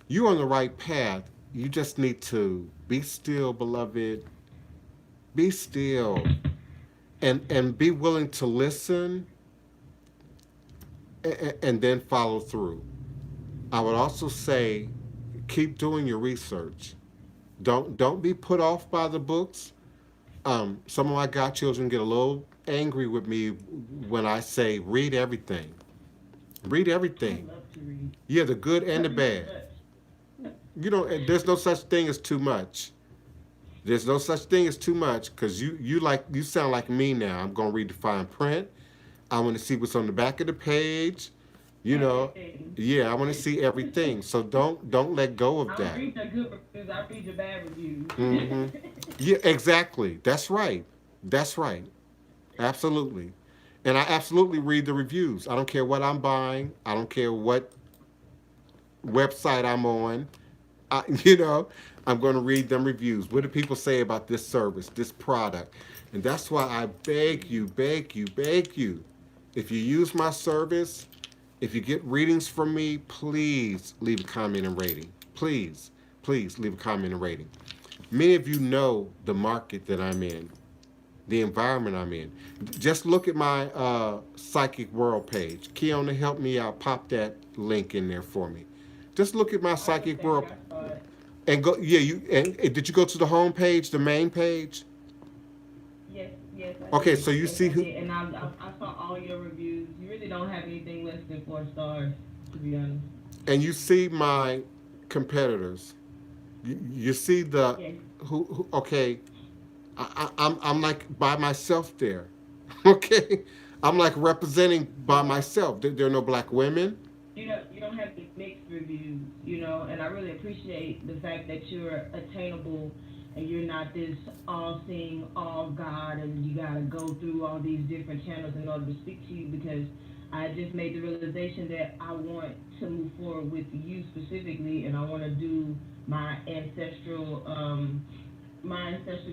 you're on the right path. You just need to be still, beloved. Be still, and be willing to listen, and then follow through. I would also say, keep doing your research. Don't be put off by the books. Some of my godchildren get a little angry with me when I say read everything. Read I everything. love to read. Yeah, the good and the Love you so bad. much. You know, there's no such thing as too much. There's no such thing as too much, because you sound like me now. I'm gonna read the fine print. I want to see what's on the back of the page. You know, Everything. yeah, I want to see everything. So don't let go of I don't that. read the good reviews. I read the bad reviews. Hmm. Yeah, exactly. That's right. That's right. Absolutely. And I absolutely read the reviews. I don't care what I'm buying. I don't care what website I'm on. You know, I'm going to read them reviews. What do people say about this service, this product? And that's why I beg you, beg you, beg you. If you use my service, if you get readings from me, please leave a comment and rating. Please, please leave a comment and rating. Many of you know the market that I'm in, the environment I'm in. Just look at my Psychic World page. Kiona, help me out. Pop that link in there for me. Just look at my I just Psychic think World I saw it. and go. Yeah, you and did you go to the home page, the main page? Yes, yes, I Okay, did. so you Yes, see I who, did. And I saw all your reviews. You really don't have anything less than 4 stars, to be honest. and you see my competitors. You see the Yes. who okay, I'm like by myself there. Okay, I'm like representing by Yeah. myself. There are no black women. You don't have the mixed reviews, and I really appreciate the fact that you're attainable and you're not this all seeing, all God, and you gotta go through all these different channels in order to speak to you because I just made the realization that I want to move forward with you specifically and I wanna do my ancestral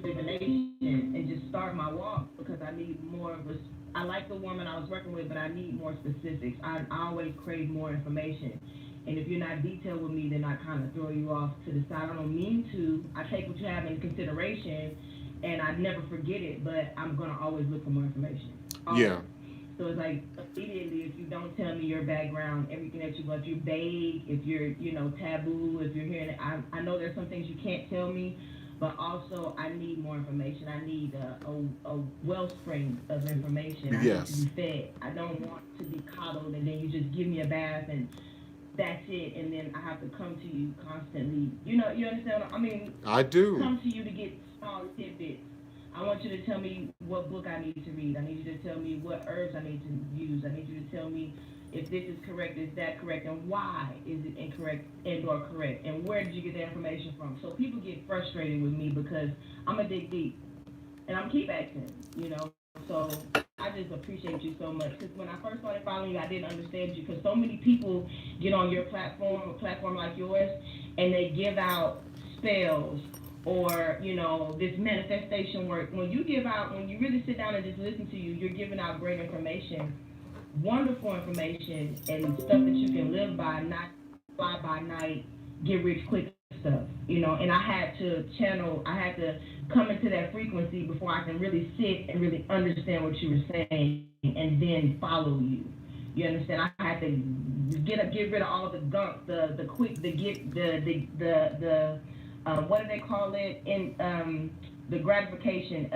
divination and just start my walk because I need more of a. I like the woman I was working with, but I need more specifics. I always crave more information. And if you're not detailed with me, then I kind of throw you off to the side. I don't mean to. I take what you have into consideration, and I never forget it. But I'm gonna always look for more information. Yeah, Always. So it's like immediately, if you don't tell me your background, everything that you go, if you're vague, if you're taboo, if you're hearing it, I know there's some things you can't tell me, but also I need more information. I need a wellspring of information. I need to yes, be fed. I don't want to be coddled and then you just give me a bath and that's it, and then I have to come to you constantly. You understand? I mean, I do. come to you to get small tidbits. I want you to tell me what book I need to read. I need you to tell me what herbs I need to use. I need you to tell me if this is correct, is that correct, and why is it incorrect and or correct, and where did you get the information from? So people get frustrated with me because I'm a dig deep and I'm keep asking. So I just appreciate you so much because when I first started following you, I didn't understand you because so many people get on your platform, a platform like yours, and they give out spells or this manifestation work. When you really sit down and just listen to you, you're giving out great information, wonderful information, and stuff that you can live by, not fly by night, get rich quick stuff. And I had to come into that frequency before I can really sit and really understand what you were saying and then follow you. You understand? I had to get rid of all the gunk, the quick, the get the what do they call it in the gratification,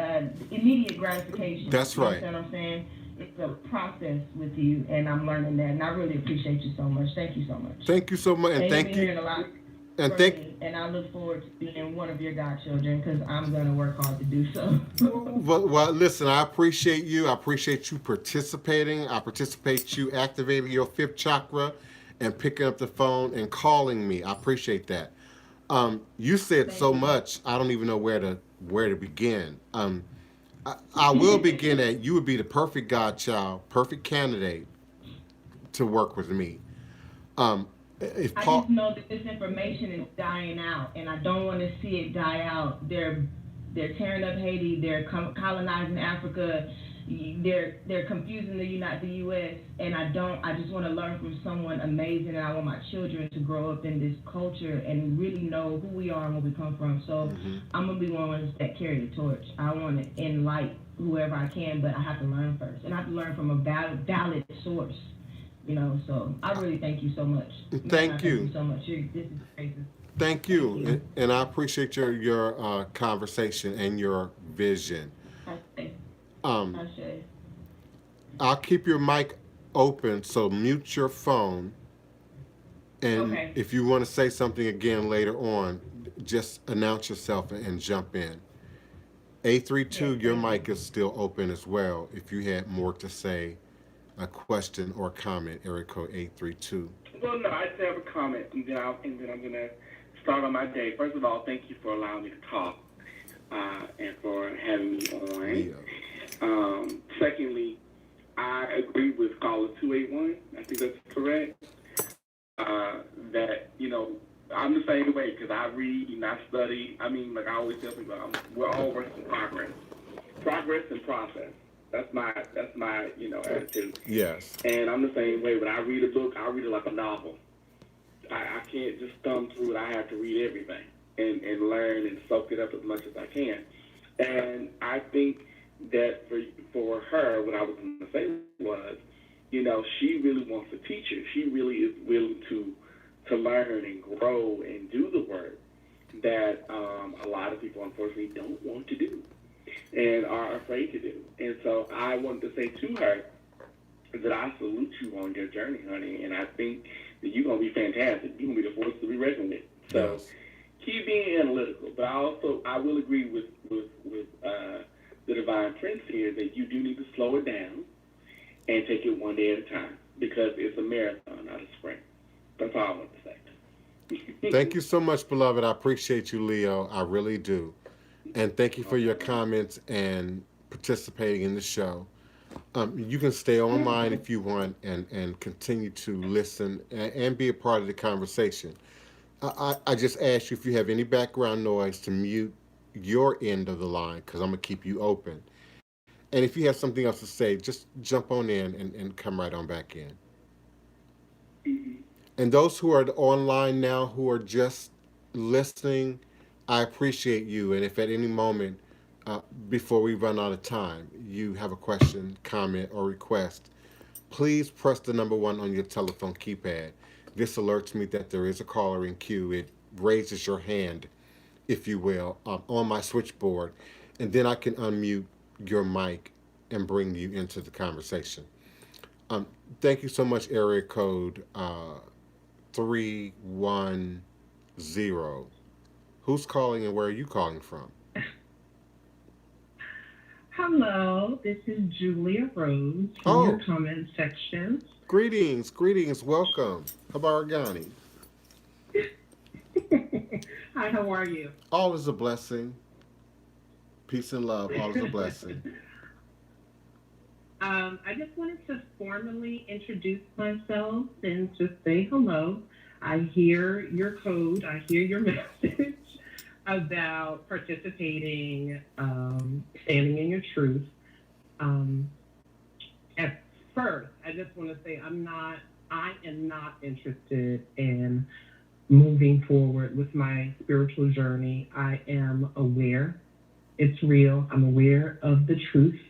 immediate gratification. That's You right. understand what I'm saying? It's a process with you, and I'm learning that, and I really appreciate you so much. Thank you so much. Thank you so much, and And you've thank been you, hearing a lot and from thank. me, and I look forward to being one of your godchildren because I'm gonna work hard to do so. Well, listen, I appreciate you. I appreciate you participating. I participate you activating your fifth chakra and picking up the phone and calling me. I appreciate that. You said Thank so you. much. I don't even know where to begin. I will begin at you would be the perfect godchild, perfect candidate to work with me. Um, if I just Paul, know that this information is dying out, and I don't want to see it die out. They're tearing up Haiti. They're colonizing Africa. They're confusing the U.S. And I don't. I just want to learn from someone amazing, and I want my children to grow up in this culture and really know who we are and where we come from. So Mhm. I'm gonna be one that carry the torch. I want to enlighten whoever I can, but I have to learn first, and I have to learn from a valid source. So I really thank you so much. Man, I Thank thank you. you so much. This is crazy. Thank Thank you, you. and I appreciate your conversation and your vision. I say, Um, I say. I'll keep your mic open, so mute your phone. And Okay. if you want to say something again later on, just announce yourself and jump in. Yes, 832, your thank you. mic is still open as well. If you had more to say, a question or comment, area code 832. Well, no, I just have a comment, and then I'm gonna start on my day. First of all, thank you for allowing me to talk, and for having me on. Leo. Secondly, I agree with caller 281. I think that's correct. That I'm the same way because I read and I study. I mean, like I always tell people, we're all works in progress and process. That's my attitude. Yes. And I'm the same way. When I read a book, I read it like a novel. I can't just thumb through it. I have to read everything. and learn and soak it up as much as I can. And I think that for her, what I was going to say was, she really wants a teacher. She really is willing to learn and grow and do the work that a lot of people unfortunately don't want to do and are afraid to do. And so I wanted to say to her that I salute you on your journey, honey, and I think that you're gonna be fantastic. You're gonna be the force to be reckoned with. So Yes. keep being analytical, but I will agree with the divine prince here that you do need to slow it down and take it one day at a time because it's a marathon, not a sprint. That's all I want to say. Thank you so much, beloved. I appreciate you, Leo. I really do. And thank you for your Okay. comments and participating in the show. You can stay online if you want and continue to listen and be a part of the conversation. I just ask you if you have any background noise to mute your end of the line because I'm going to keep you open. And if you have something else to say, just jump on in and come right on back in. Mhm. And those who are online now who are just listening, I appreciate you. And if at any moment, before we run out of time, you have a question, comment, or request, please press the number one on your telephone keypad. This alerts me that there is a caller in queue. It raises your hand, if you will, on my switchboard, and then I can unmute your mic and bring you into the conversation. Um, Thank you so much, area code 310. Who's calling and where are you calling from? Hello, this is Julia Rose from your Oh, comment section. greetings, greetings, welcome. Habaragani. Hi, how are you? All is a blessing. Peace and love, all is a blessing. I just wanted to formally introduce myself and just say hello. I hear your code, I hear your message about participating, standing in your truth. Um, at first, I just want to say I am not interested in moving forward with my spiritual journey. I am aware it's real. I'm aware of the truth.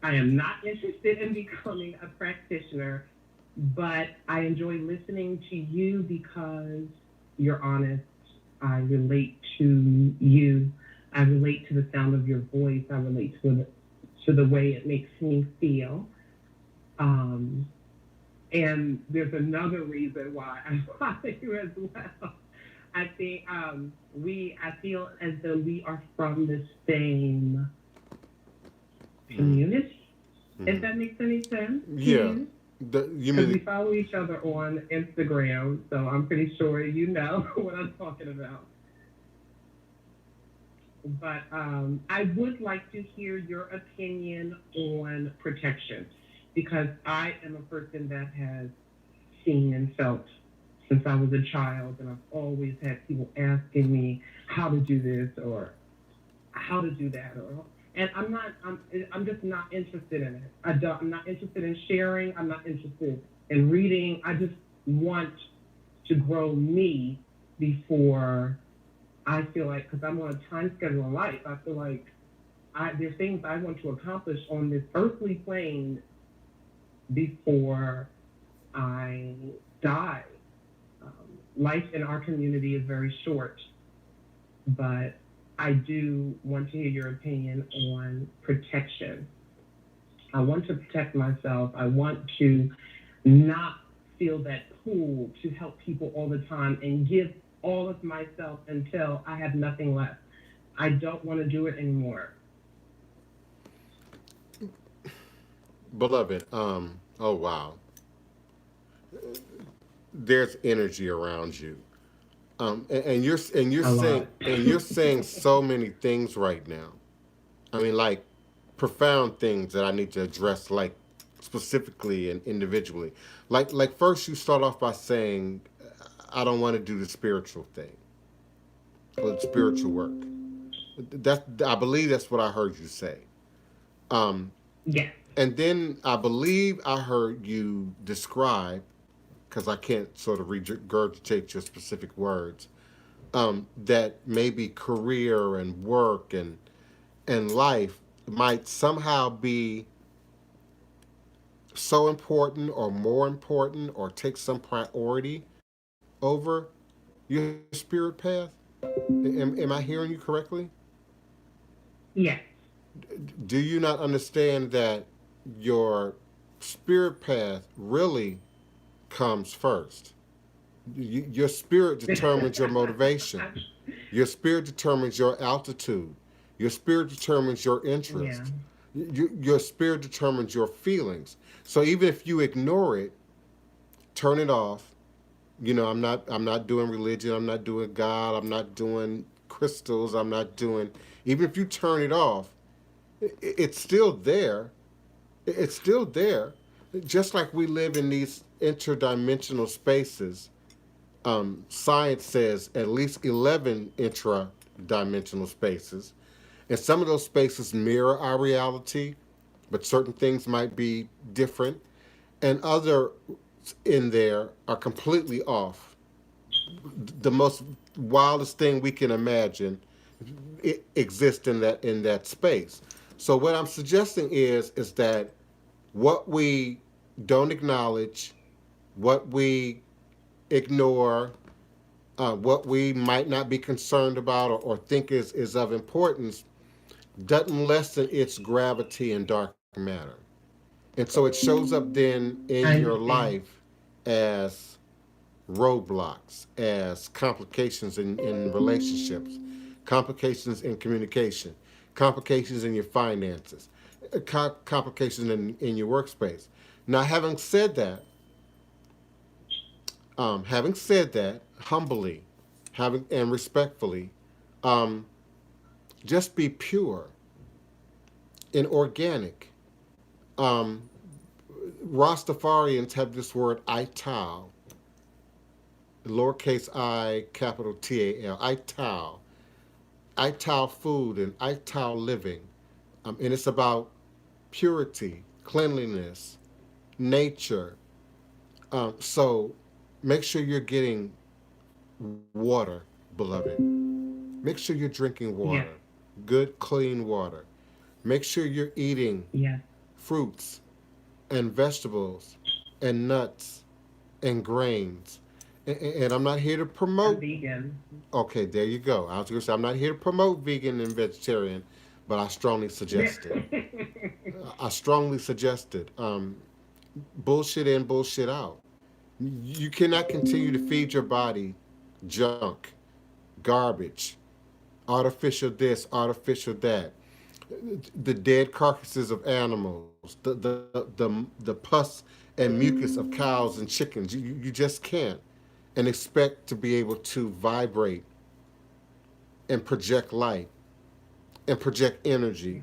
I am not interested in becoming a practitioner, but I enjoy listening to you because you're honest. I relate to you. I relate to the sound of your voice. I relate to the way it makes me feel. Um, and there's another reason why I follow you as well. I think I feel as though we are from the same Mm, community, if mm. that makes any sense to Yeah, you. you Because we mean follow each other on Instagram, so I'm pretty sure you know what I'm talking about. But I would like to hear your opinion on protection because I am a person that has seen and felt since I was a child, and I've always had people asking me how to do this or how to do that, or and I'm just not interested in it. I'm not interested in sharing. I'm not interested in reading. I just want to grow me before I feel like because I'm on a time schedule in life. I feel like there's things I want to accomplish on this earthly plane before I die. Life in our community is very short, but I do want to hear your opinion on protection. I want to protect myself. I want to not feel that pull to help people all the time and give all of myself until I have nothing left. I don't want to do it anymore. beloved? Oh wow, there's energy around you. And you're A saying lot. so many things right now. I mean, like profound things that I need to address, like specifically and individually. Like first, you start off by saying, "I don't want to do the spiritual thing or the spiritual work." That I believe that's what I heard you say. Um, Yes. and then I believe I heard you describe, because I can't sort of regurgitate your specific words, that maybe career and work and life might somehow be so important or more important or take some priority over your spirit path. Am I hearing you correctly? Yes. Do you not understand that your spirit path really comes first? Your spirit determines your motivation. Your spirit determines your altitude. Your spirit determines your Yeah. interest. Your spirit determines your feelings. So even if you ignore it, turn it off. I'm not doing religion. I'm not doing God. I'm not doing crystals. I'm not doing. Even if you turn it off, it's still there. It's still there. Just like we live in these interdimensional spaces, science says at least 11 intra-dimensional spaces. And some of those spaces mirror our reality, but certain things might be different. And other in there are completely off. The most wildest thing we can imagine it exists in that space. So what I'm suggesting is that what we don't acknowledge, what we ignore, what we might not be concerned about or think is of importance doesn't lessen its gravity in dark matter. And so it shows up then in I your understand. life as roadblocks, as complications in relationships, complications in communication, complications in your finances, complications in your workspace. Now, having said that, humbly, having and respectfully, um, just be pure and organic. Um, Rastafarians have this word ital, lowercase I, capital Tal, ital, ital food and ital living, and it's about purity, cleanliness, nature. So make sure you're getting water, beloved. Make sure you're drinking Yes. water, good, clean water. Make sure you're eating Yes. fruits and vegetables and nuts and grains. And I'm not here to I'm promote. vegan. Okay, there you go. I was going to say I'm not here to promote vegan and vegetarian, but I strongly suggest it. I strongly suggest it. Bullshit in, bullshit out. You cannot continue to feed your body junk, garbage, artificial this, artificial that, the dead carcasses of animals, the pus and mucus of cows and chickens. You just can't and expect to be able to vibrate and project light and project energy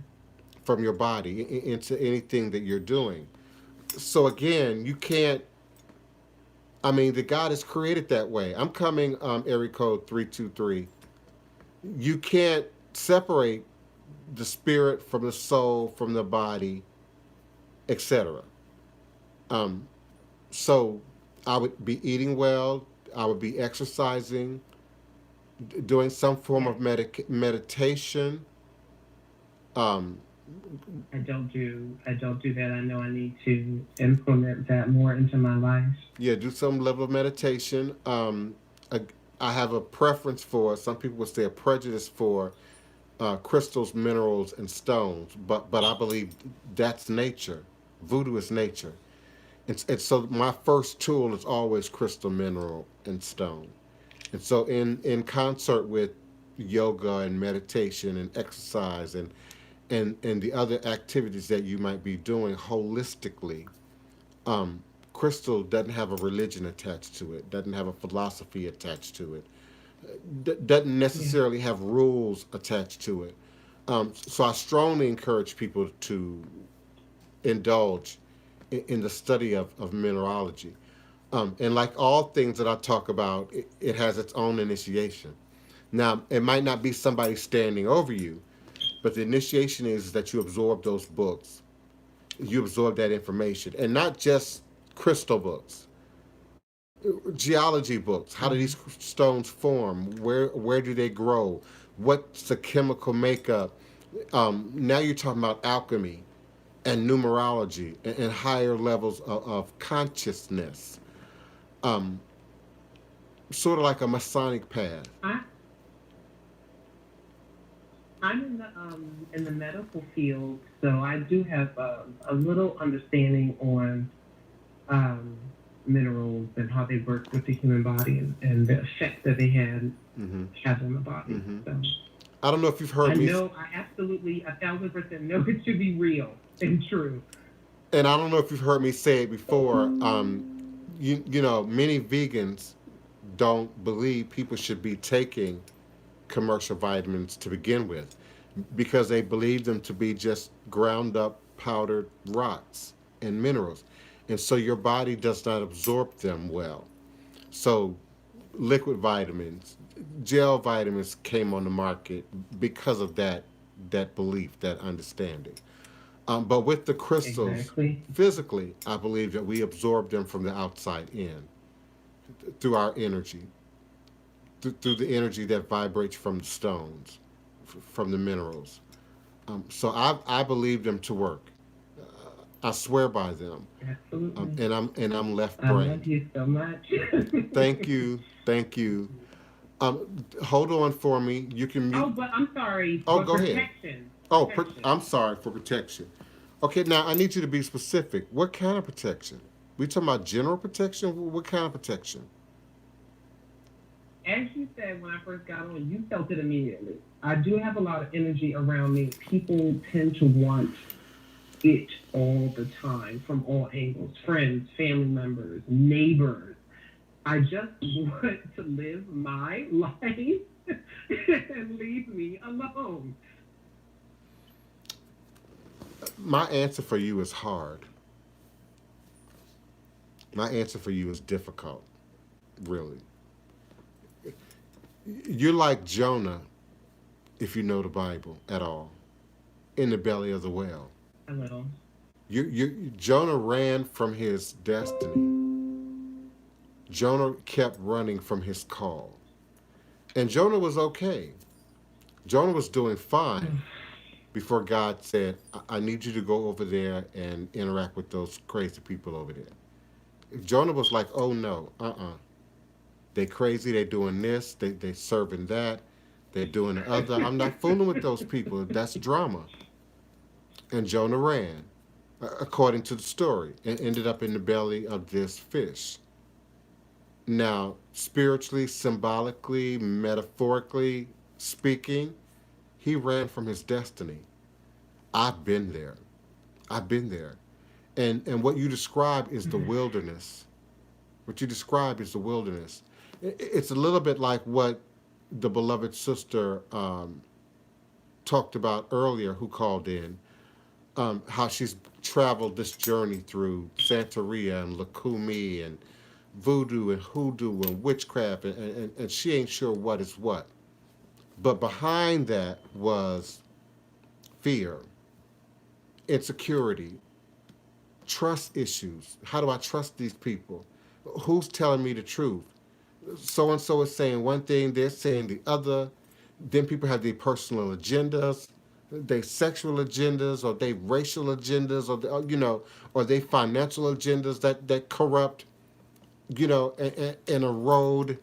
from your body into anything that you're doing. So again, you can't. I mean, the God is created that way. I'm coming, area code 323. You can't separate the spirit from the soul, from the body, etc. Um, so I would be eating well. I would be exercising, doing some form Yes. of meditation. Um, I don't do that. I know I need to implement that more into my life. yeah, do some level of meditation. I, I have a preference for. Some people would say a prejudice for crystals, minerals, and stones. But I believe that's nature. Voodoo is nature. And so my first tool is always crystal, mineral, and stone. And so in concert with yoga and meditation and exercise and the other activities that you might be doing holistically, um, crystal doesn't have a religion attached to it, doesn't have a philosophy attached to it, doesn't Yeah. necessarily have rules attached to it. So I strongly encourage people to indulge in the study of mineralogy. And like all things that I talk about, it has its own initiation. Now, it might not be somebody standing over you, but the initiation is that you absorb those books, you absorb that information, and not just crystal books, Geology books. How do these stones form? Where do they grow? What's the chemical makeup? Now you're talking about alchemy and numerology and higher levels of consciousness. Um, Sort of like a Masonic path. I, I'm in the medical field, so I do have a little understanding on um, minerals and how they work with the human body and the effect that they Mm-hmm. have on the body. Mm-hmm. So I don't know if you've heard I me, know, I absolutely 1,000% know it to be real and true. and I don't know if you've heard me say it before. You know, many vegans don't believe people should be taking commercial vitamins to begin with because they believe them to be just ground up powdered rocks and minerals. And so your body does not absorb them well. So liquid vitamins, gel vitamins came on the market because of that belief, that understanding. But with the crystals, Exactly. physically, I believe that we absorb them from the outside in through our energy, through the energy that vibrates from the stones, from the minerals. So I believe them to work. I swear by them, Absolutely. and I'm left I love brained. you so much. Thank you, thank you. Hold on for me. You can Oh, mute. but I'm sorry, Oh, for go ahead. protection. Oh, Protection. I'm sorry for protection. Okay, now I need you to be specific. What kind of protection? We talking about general protection? What kind of protection? As you said when I first got on, you felt it immediately. I do have a lot of energy around me. People tend to want it all the time from all angles, friends, family members, neighbors. I just want to live my life and leave me alone. My answer for you is hard. My answer for you is difficult. Really, you're like Jonah, if you know the Bible at all, in the belly of the whale. A little. Jonah ran from his destiny. Jonah kept running from his call, and Jonah was okay. Jonah was doing fine before God said, I need you to go over there and interact with those crazy people over there. If Jonah was like, oh no, they crazy, they doing this, they serving that, they doing the other. I'm not fooling with those people. That's drama. And Jonah ran, according to the story, and ended up in the belly of this fish. Now, spiritually, symbolically, metaphorically speaking, he ran from his destiny. I've been there. I've been there. And what you describe is the wilderness. What you describe is the wilderness. It's a little bit like what the beloved sister talked about earlier, who called in, how she's traveled this journey through Santeria and Lakumi and voodoo and hoodoo and witchcraft, and she ain't sure what is what. But behind that was fear, insecurity, trust issues. How do I trust these people? Who's telling me the truth? So and so is saying one thing, they're saying the other. Then people have their personal agendas, their sexual agendas, or their racial agendas, or their financial agendas that corrupt, and erode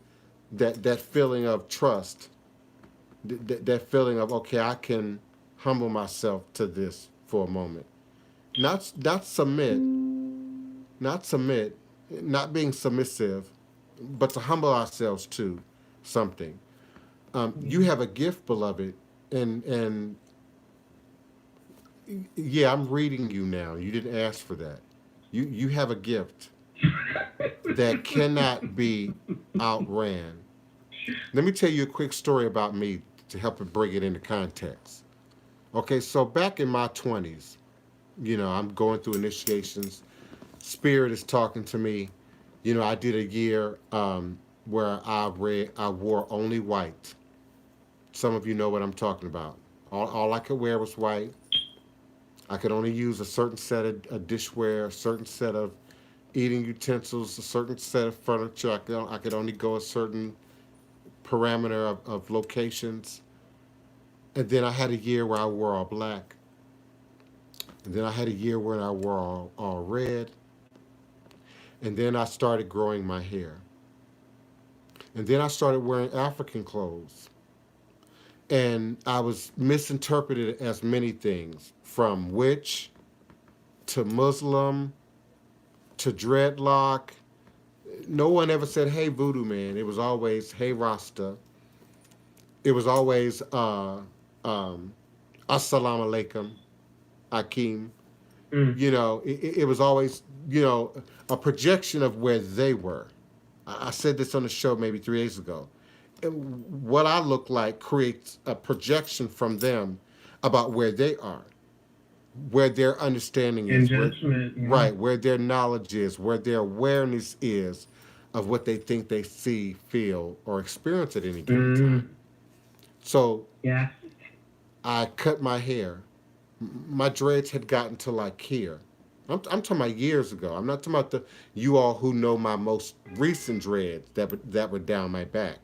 that feeling of trust, that feeling of, okay, I can humble myself to this for a moment, not submit, not submit, not being submissive, but to humble ourselves to something. You have a gift, beloved, and yeah, I'm reading you now. You didn't ask for that. You have a gift that cannot be outran. Let me tell you a quick story about me to help it bring it into context. Okay, so back in my 20s, I'm going through initiations. Spirit is talking to me. I did a year where I wore only white. Some of you know what I'm talking about. All I could wear was white. I could only use a certain set of dishware, a certain set of eating utensils, a certain set of furniture. I could only go a certain parameter of locations. And then I had a year where I wore all black. And then I had a year where I wore all red. And then I started growing my hair. And then I started wearing African clothes. And I was misinterpreted as many things, from witch to Muslim to dreadlock. No one ever said, "Hey, Voodoo man." It was always, "Hey, Rasta." It was always, um, "Assalamu alaikum, Akim." Mm. It was always, a projection of where they were. I said this on the show maybe 3 days ago. What I look like creates a projection from them about where they are, where their understanding And is, where judgment, yeah. right, where their knowledge is, where their awareness is of what they think they see, feel, or experience at any given time. Mm. So Yes. I cut my hair. My dreads had gotten to like here. I'm talking about years ago. I'm not talking about you all who know my most recent dreads that were down my back.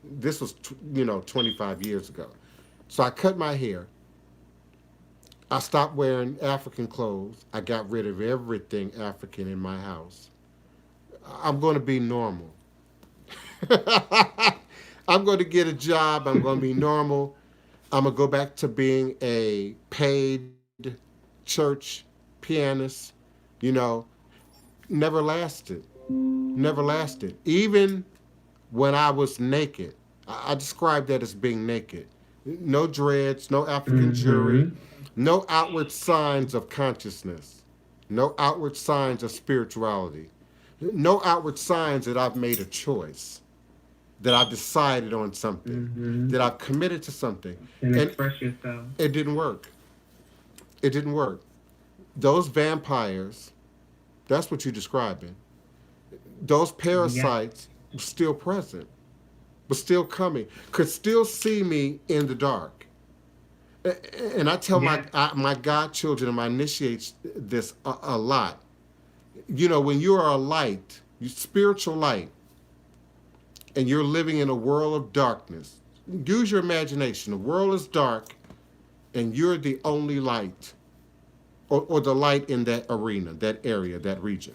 This was 25 years ago. So I cut my hair. I stopped wearing African clothes. I got rid of everything African in my house. I'm going to be normal. I'm going to get a job. I'm going to be normal. I'm going to go back to being a paid church pianist. You know, never lasted. Never lasted. Even when I was naked, I described that as being naked. No dreads, no African jewelry, Mm-hmm. no outward signs of consciousness, no outward signs of spirituality, no outward signs that I've made a choice, that I've decided on something, Mm-hmm. that I've committed to something. And And express yourself. it didn't work. It didn't work. Those vampires, that's what you're describing. Those Yes. parasites were still present, were still coming, could still see me in the dark. And I tell Yes. my godchildren and my initiates this a lot. When you are a light, you spiritual light, and you're living in a world of darkness, use your imagination. The world is dark, and you're the only light, or the light in that arena, that area, that region.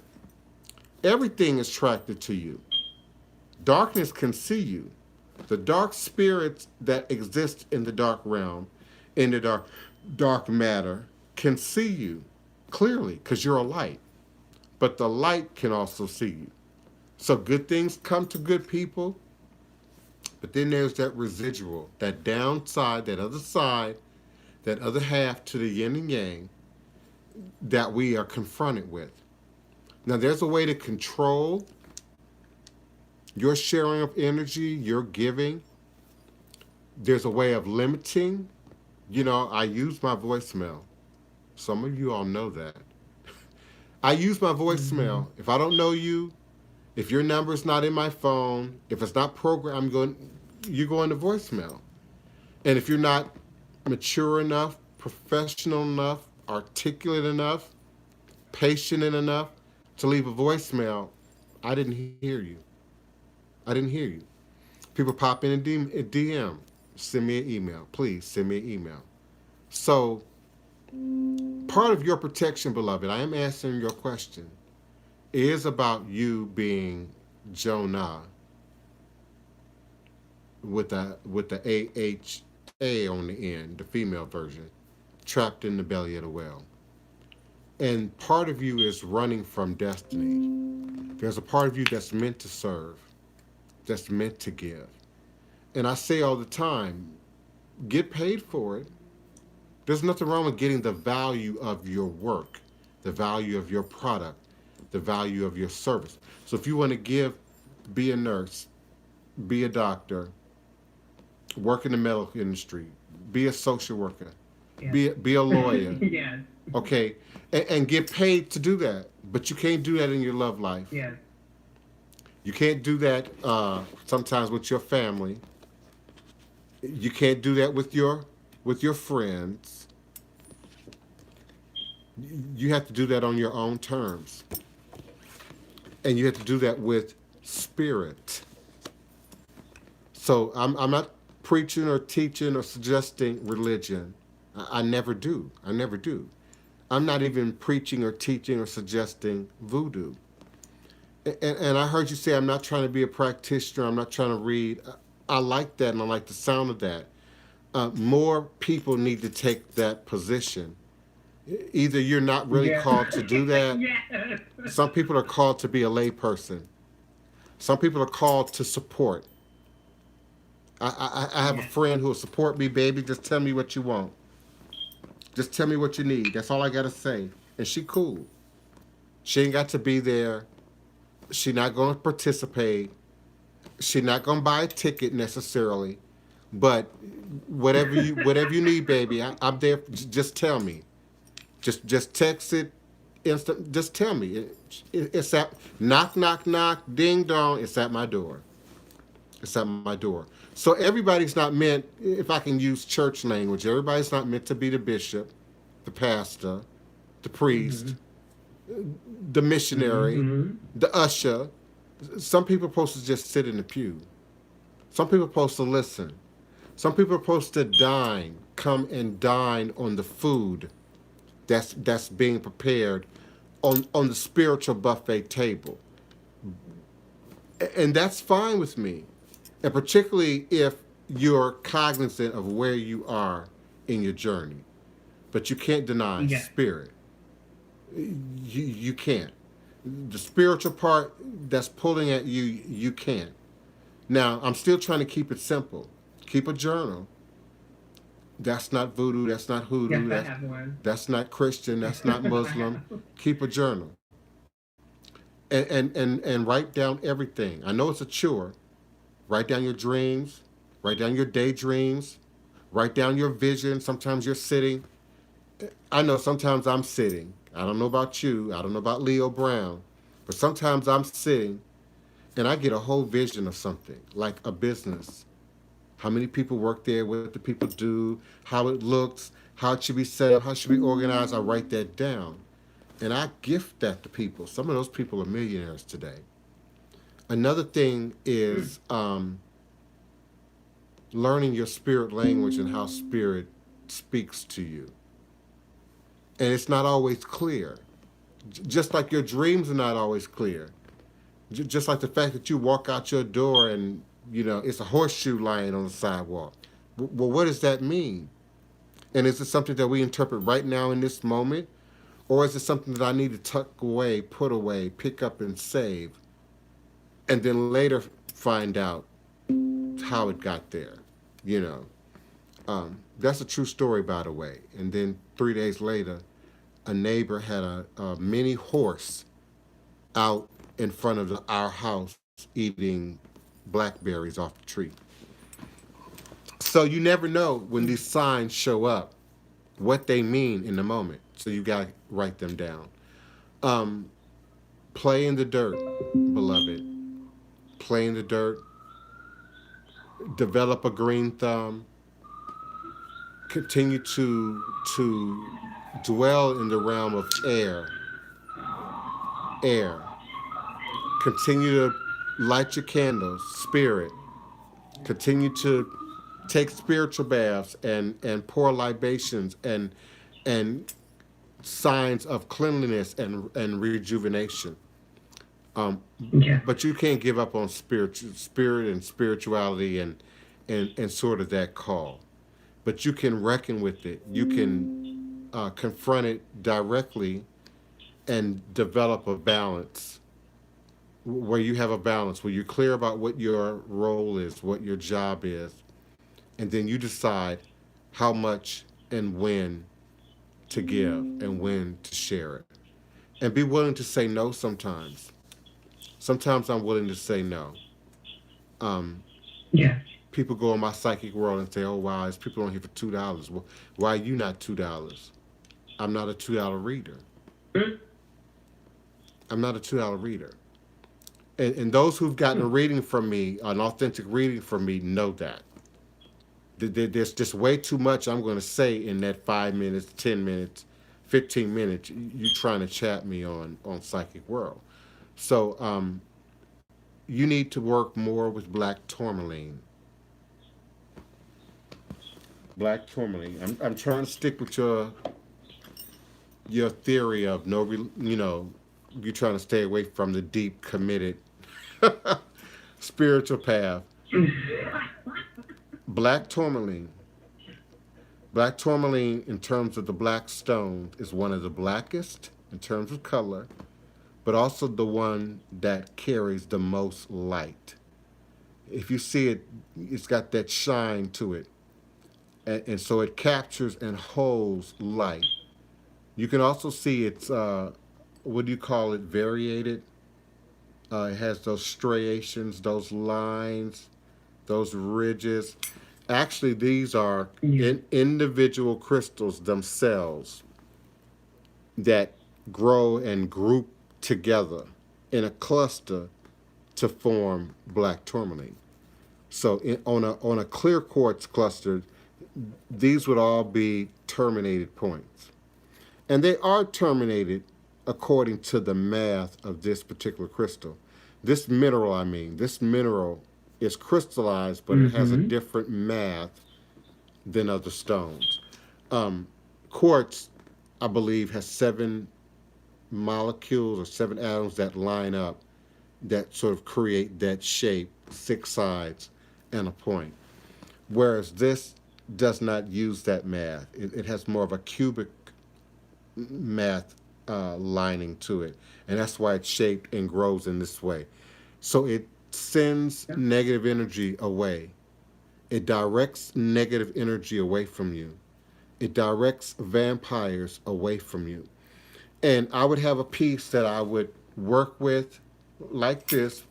Everything is attracted to you. Darkness can see you. The dark spirits that exist in the dark realm, in the dark matter, can see you clearly because you're a light. But the light can also see you. So good things come to good people, but then there's that residual, that downside, that other side, that other half to the yin and yang that we are confronted with. Now, there's a way to control your sharing of energy, your giving. There's a way of limiting. I use my voicemail. Some of you all know that. I use my Mm-hmm. voicemail. If I don't know you, if your number is not in my phone, if it's not programmed, you go into voicemail. And if you're not mature enough, professional enough, articulate enough, patient enough to leave a voicemail, I didn't hear you. I didn't hear you. People pop in a DM, send me an email. Please send me an email. So, part of your protection, beloved, I am answering your question, is about you being Jonah with the AHA on the end, the female version, trapped in the belly of the whale. And part of you is running from destiny. There's a part of you that's meant to serve, that's meant to give. And I say all the time, get paid for it. There's nothing wrong with getting the value of your work, the value of your product, the value of your service. So if you want to give, be a nurse, be a doctor, work in the medical industry, be a social worker, Yes. be a lawyer, Yes. okay, and get paid to do that. But you can't do that in your love life. Yes. You can't do that sometimes with your family. You can't do that with your friends. You have to do that on your own terms. and you have to do that with spirit. So I'm not preaching or teaching or suggesting religion. I never do. I never do. I'm not even preaching or teaching or suggesting voodoo. And I heard you say I'm not trying to be a practitioner. I'm not trying to read. I like that, and I like the sound of that. More people need to take that position. Either you're not really Yeah. called to do that. Yes. Some people are called to be a layperson. Some people are called to support. I have a Yes. friend who will support me, baby. Just tell me what you want. Just tell me what you need. That's all I gotta say. And she cool. She ain't got to be there. She not gonna participate. She not gonna buy a ticket necessarily. But whatever you need, baby, I'm there. Just tell me. Just text it. Instant. Just tell me. It's at knock knock knock ding dong. It's at my door. It's at my door. So everybody's not meant, if I can use church language, everybody's not meant to be the bishop, the pastor, the priest, Mhm. the missionary, Mhm. the usher. Some people are supposed to just sit in the pew. Some people are supposed to listen. Some people are supposed to dine, come and dine on the food that's being prepared on the spiritual buffet table. And that's fine with me. And particularly if you're cognizant of where you are in your journey. But you can't deny Yes. spirit. You can't. The spiritual part that's pulling at you, you can't. Now, I'm still trying to keep it simple. Keep a journal. That's not voodoo. That's not Yes, hoodoo. I have one. That's not Christian. That's not I Muslim. have. Keep a journal and write down everything. I know it's a chore. Write down your dreams. Write down your daydreams. Write down your vision. Sometimes you're sitting. I know sometimes I'm sitting. I don't know about you. I don't know about Leo Brown. But sometimes I'm sitting and I get a whole vision of something, like a business. How many people work there, what the people do, how it looks, how it should be set up, how it should be organized. I write that down. And I gift that to people. Some of those people are millionaires today. Another thing Mm. is learning your spirit language and how spirit speaks to you. And it's not always clear. Just like your dreams are not always clear. Just like the fact that you walk out your door and, it's a horseshoe lying on the sidewalk. Well, what does that mean? And is it something that we interpret right now in this moment? Or is it something that I need to tuck away, put away, pick up and save, and then later find out how it got there? You know, that's a true story, by the way. And then 3 days later, a neighbor had a mini horse out in front of our house eating blackberries off the tree. So you never know when these signs show up what they mean in the moment. So you got to write them down. Um, Play in the dirt, beloved. Play in the dirt. Develop a green thumb. Continue to dwell in the realm of air. Air. Continue to light your candles. Spirit. Continue to take spiritual baths and pour libations and signs of cleanliness and rejuvenation. Um, Yes. but you can't give up on spirit and spirituality and sort of that call. But you can reckon with it. You can confront it directly and develop a balance where you have a balance, where you're clear about what your role is, what your job is, and then you decide how much and when to give and when to share it. And be willing to say no sometimes. Sometimes I'm willing to say no. Um, Yes. People go in my psychic world and say, "Oh wow, there's people on here for $2. Well, why are you not $2? I'm not a $2 reader. Mm. I'm not a $2 reader." And those who've gotten a reading from me, an authentic reading from me, know that. There's just way too much I'm going to say in that 5 minutes, 10 minutes, 15 minutes. You trying to chat me on Psychic World. So you need to work more with black tourmaline. Black tourmaline. I'm trying to stick with your theory of no, you're trying to stay away from the deep, committed spiritual path. Black tourmaline. Black tourmaline, in terms of the black stone, is one of the blackest in terms of color, but also the one that carries the most light. If you see it, it's got that shine to it. And so it captures and holds light. You can also see it's, what do you call it, variated. It has those striations, those lines, those ridges. Actually, these are Yeah. individual crystals themselves that grow and group together in a cluster to form black tourmaline. So on a clear quartz cluster, these would all be terminated points. And they are terminated according to the math of this particular crystal. This mineral is crystallized, but it has a Mm-hmm. different math than other stones. Um, Quartz, I believe, has 7 molecules or 7 atoms that line up that sort of create that shape, 6 sides and a point. Whereas this does not use that math. It has more of a cubic math lining to it. And that's why it's shaped and grows in this way. So it sends Yeah. negative energy away. It directs negative energy away from you. It directs vampires away from you. And I would have a piece that I would work with like this,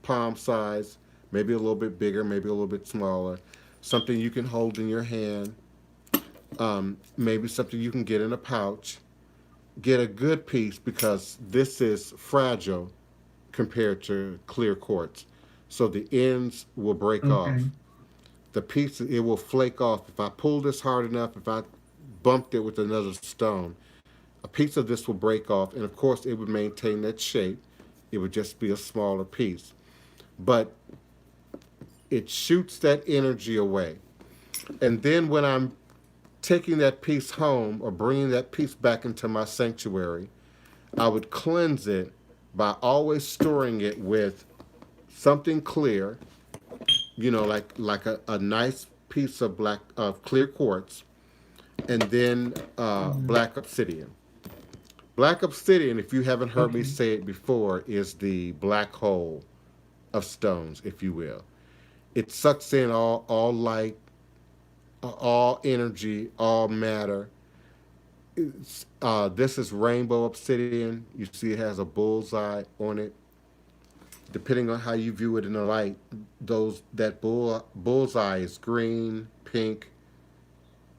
palm size, maybe a little bit bigger, maybe a little bit smaller. Something you can hold in your hand, maybe something you can get in a pouch. Get a good piece because this is fragile compared to clear quartz. So the ends will break Okay. off. The piece, it will flake off. If I pull this hard enough, if I bumped it with another stone, a piece of this will break off. And of course, it would maintain that shape. It would just be a smaller piece. But it shoots that energy away. And then when I'm taking that piece home or bringing that piece back into my sanctuary, I would cleanse it by always storing it with something clear, like a nice piece of black of clear quartz, and then Mm-hmm. black obsidian. Black obsidian, if you haven't heard me Okay. say it before, is the black hole of stones, if you will. It sucks in all light, all energy, all matter. This is rainbow obsidian. You see, it has a bullseye on it. Depending on how you view it in the light, bullseye is green, pink,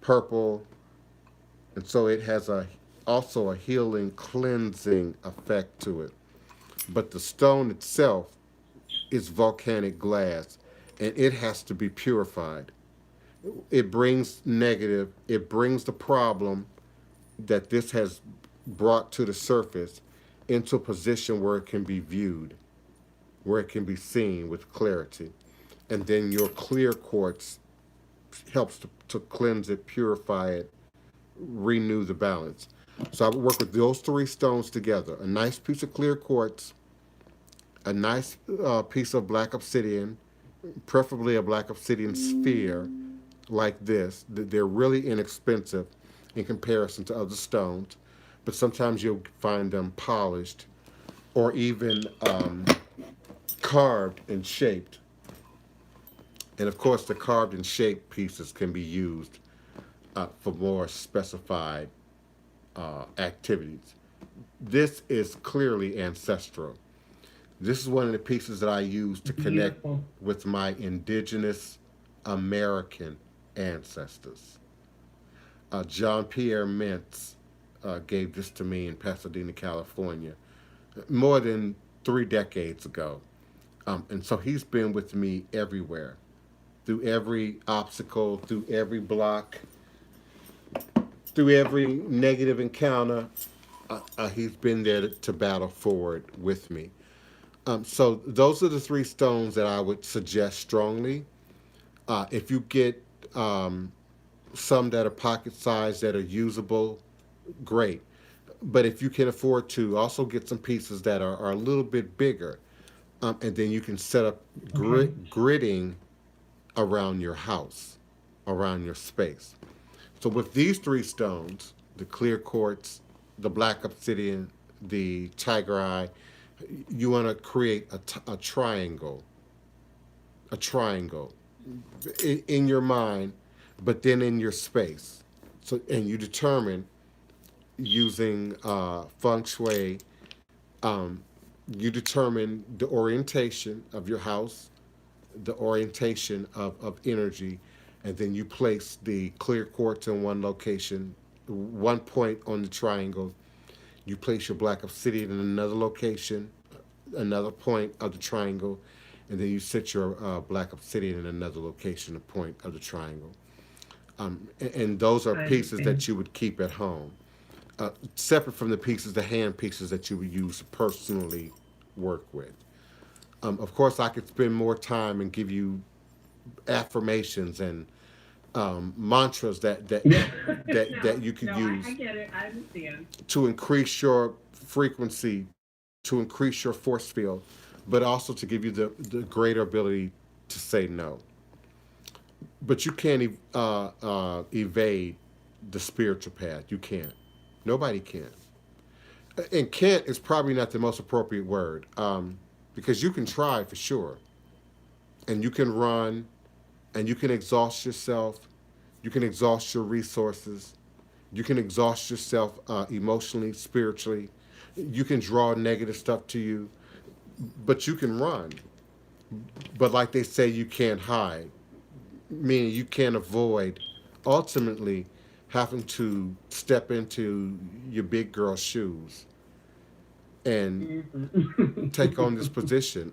purple, and so it has a also a healing, cleansing effect to it. But the stone itself is volcanic glass, and it has to be purified. It brings negative. It brings the problem that this has brought to the surface into a position where it can be viewed, where it can be seen with clarity. And then your clear quartz helps to cleanse it, purify it, renew the balance. So I would work with those 3 stones together: a nice piece of clear quartz, a nice piece of black obsidian, preferably a black obsidian sphere like this. They're really inexpensive in comparison to other stones, but sometimes you'll find them polished or even carved and shaped. And of course, the carved and shaped pieces can be used for more specified activities. This is clearly ancestral. This is one of the pieces that I use to connect Beautiful. with my indigenous American ancestors. John Pierre Mintz gave this to me in Pasadena, California, more than 3 decades ago. And so he's been with me everywhere, through every obstacle, through every block, through every negative encounter. He's been there to battle forward with me. So those are the three stones that I would suggest strongly. If you get some that are pocket size that are usable, great. But if you can afford to, also get some pieces that are a little bit bigger, and then you can set up Okay. gridding around your house, around your space. So with these three stones, the clear quartz, the black obsidian, the tiger eye, you want to create a triangle, a triangle in your mind, but then in your space. So and you determine using feng shui. Um, you determine the orientation of your house, the orientation of energy, and then you place the clear quartz in one location, one point on the triangle. You place your black obsidian in another location, another point of the triangle, and then you set your black obsidian in another location, a point of the triangle. And those are I pieces understand. that you would keep at home, separate from the pieces, the hand pieces that you would use to personally work with. Of course, I could spend more time and give you affirmations and mantras that you could No, I use get it. I understand. to increase your frequency, to increase your force field, but also to give you the greater ability to say no. But you can't evade the spiritual path. You can't. Nobody can. And can't is probably not the most appropriate word, because you can try for sure, and you can run, and you can exhaust yourself. You can exhaust your resources. You can exhaust yourself emotionally, spiritually. You can draw negative stuff to you, but you can run. But like they say, you can't hide, meaning you can't avoid ultimately having to step into your big girl shoes and take on this position.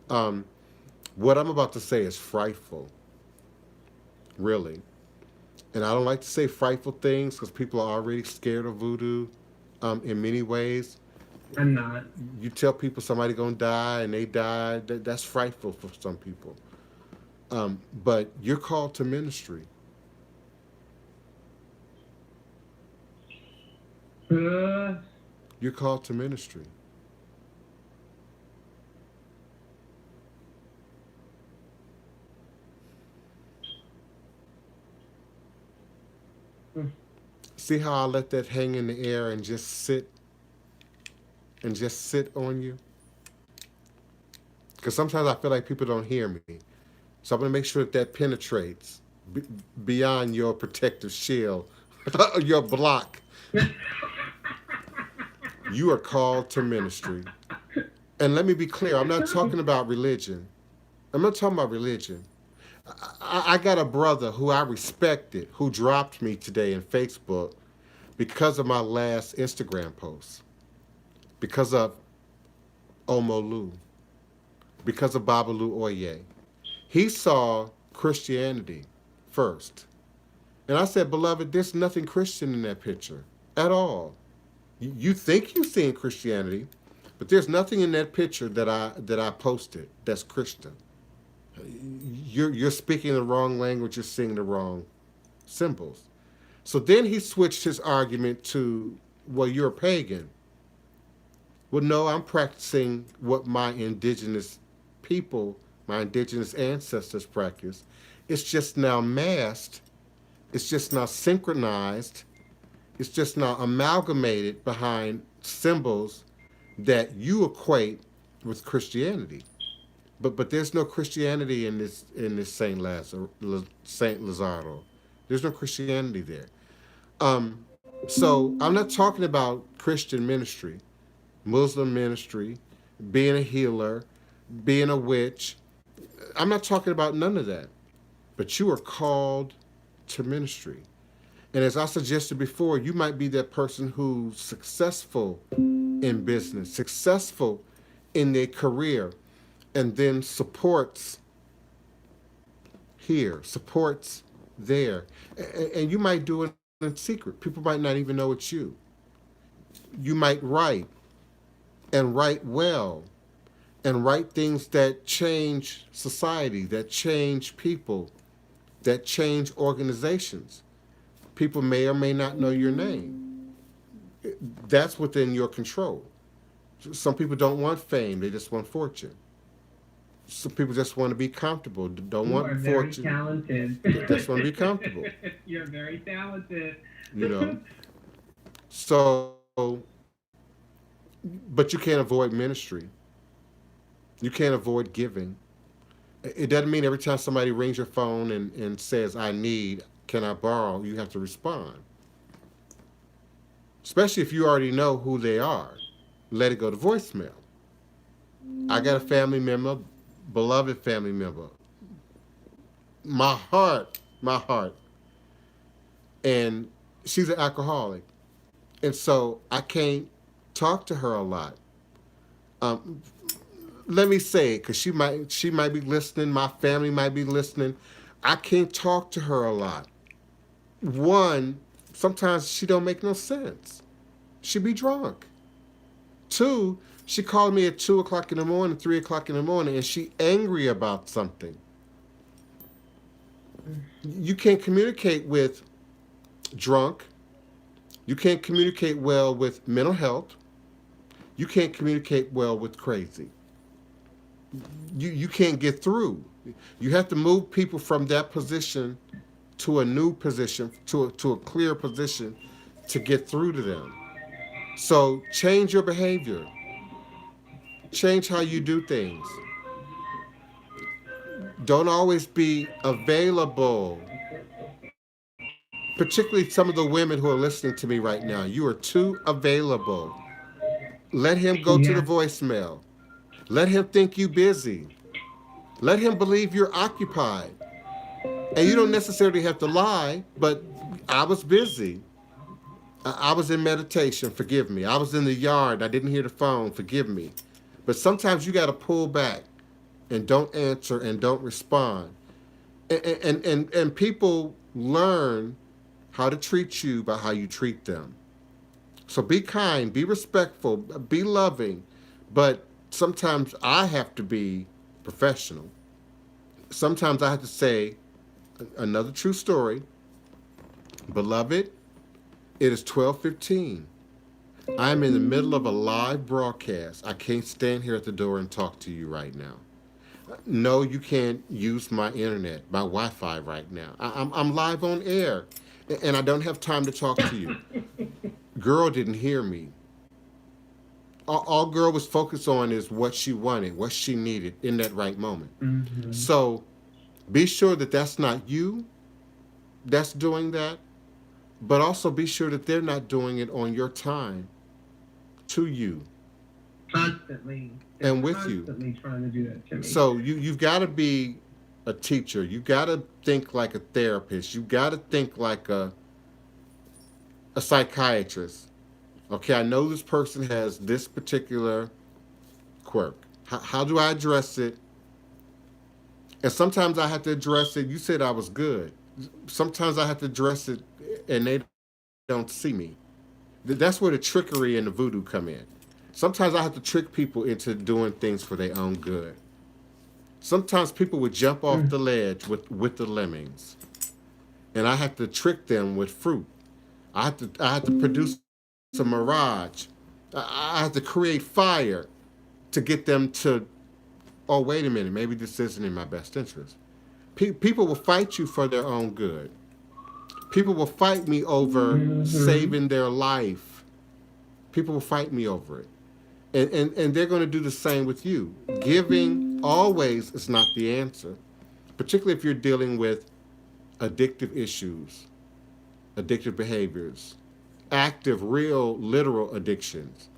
What I'm about to say is frightful, really. And I don't like to say frightful things because people are already scared of voodoo in many ways. I'm not. You tell people somebody gonna die and they die, that's frightful for some people. But you're called to ministry. Uh, You're called to ministry. See how I let that hang in the air and just sit on you? Because sometimes I feel like people don't hear me. So I'm gonna make sure that that penetrates b- beyond your protective shield, your block. You are called to ministry. And let me be clear, I'm not talking about religion. I'm not talking about religion. I got a brother who I respected who dropped me today in Facebook because of my last Instagram post, because of Omolu, because of Babalu Oye. He saw Christianity first. And I said, beloved, there's nothing Christian in that picture at all. You think you're seeing Christianity, but there's nothing in that picture that I posted that's Christian. You're speaking the wrong language. You're seeing the wrong symbols. So then he switched his argument to, well, you're a pagan. Well, no, I'm practicing what my indigenous people, my indigenous ancestors practice. It's just now masked. It's just now synchronized. It's just now amalgamated behind symbols that you equate with Christianity. But there's no Christianity in this Saint Lazaro. There's no Christianity there. So I'm not talking about Christian ministry, Muslim ministry, being a healer, being a witch. I'm not talking about none of that. But you are called to ministry. And as I suggested before, you might be that person who's successful in business, successful in their career, and then supports here, supports there. And you might do it in secret. People might not even know it's you. You might write and write well and write things that change society, that change people, that change organizations. People may or may not know your name. That's within your control. Some people don't want fame, they just want fortune. Some people just want to be comfortable, don't You are want very fortune, talented. they just want to be comfortable, You're very talented. you know. So, but you can't avoid ministry. You can't avoid giving. It doesn't mean every time somebody rings your phone and says, I need, can I borrow, you have to respond. Especially if you already know who they are. Let it go to voicemail. I got a family member, beloved family member. My heart. And she's an alcoholic. And so I can't talk to her a lot. Um, Let me say, because she might be listening, my family might be listening. I can't talk to her a lot. One, sometimes she don't make no sense. She be drunk. Two, she called me at 2 o'clock in the morning, 3 o'clock in the morning, and she angry about something. You can't communicate with drunk. You can't communicate well with mental health. You can't communicate well with crazy. You can't get through. You have to move people from that position to a new position, to a clear position to get through to them. So change your behavior. Change how you do things. Don't always be available. Particularly some of the women who are listening to me right now. You are too available. Let him go to the Yeah, voicemail. Let him think you busy. Let him believe you're occupied. And you don't necessarily have to lie, but I was busy. I was in meditation, forgive me. I was in the yard, I didn't hear the phone, forgive me. But sometimes you got to pull back and don't answer and don't respond. And people learn how to treat you by how you treat them. So be kind, be respectful, be loving, but sometimes I have to be professional. Sometimes I have to say another true story. Beloved, it is 12:15. I'm in the middle of a live broadcast. I can't stand here at the door and talk to you right now. No, you can't use my internet, my Wi-Fi right now. I'm live on air, and I don't have time to talk to you. Girl didn't hear me. All girl was focused on is what she wanted, what she needed in that right moment. hmm So be sure that that's not you that's doing that, but also be sure that they're not doing it on your time to you constantly. They're and with you. constantly trying to do that to me. So you've got to be a teacher. You got to think like a therapist. You got to think like a psychiatrist. Okay, I know this person has this particular quirk. How do I address it? And sometimes I have to address it. You said I was good. Sometimes I have to address it, and they don't see me. That's where the trickery and the voodoo come in. Sometimes I have to trick people into doing things for their own good. Sometimes people would jump off Mm. the ledge with the lemmings, and I have to trick them with fruit. I have to produce a mirage. I have to create fire to get them to. Oh, wait a minute. Maybe this isn't in my best interest. People will fight you for their own good. People will fight me over hmm saving their life. People will fight me over it. And they're going to do the same with you. Giving always is not the answer, particularly if you're dealing with addictive issues, addictive behaviors, active, real, literal addictions.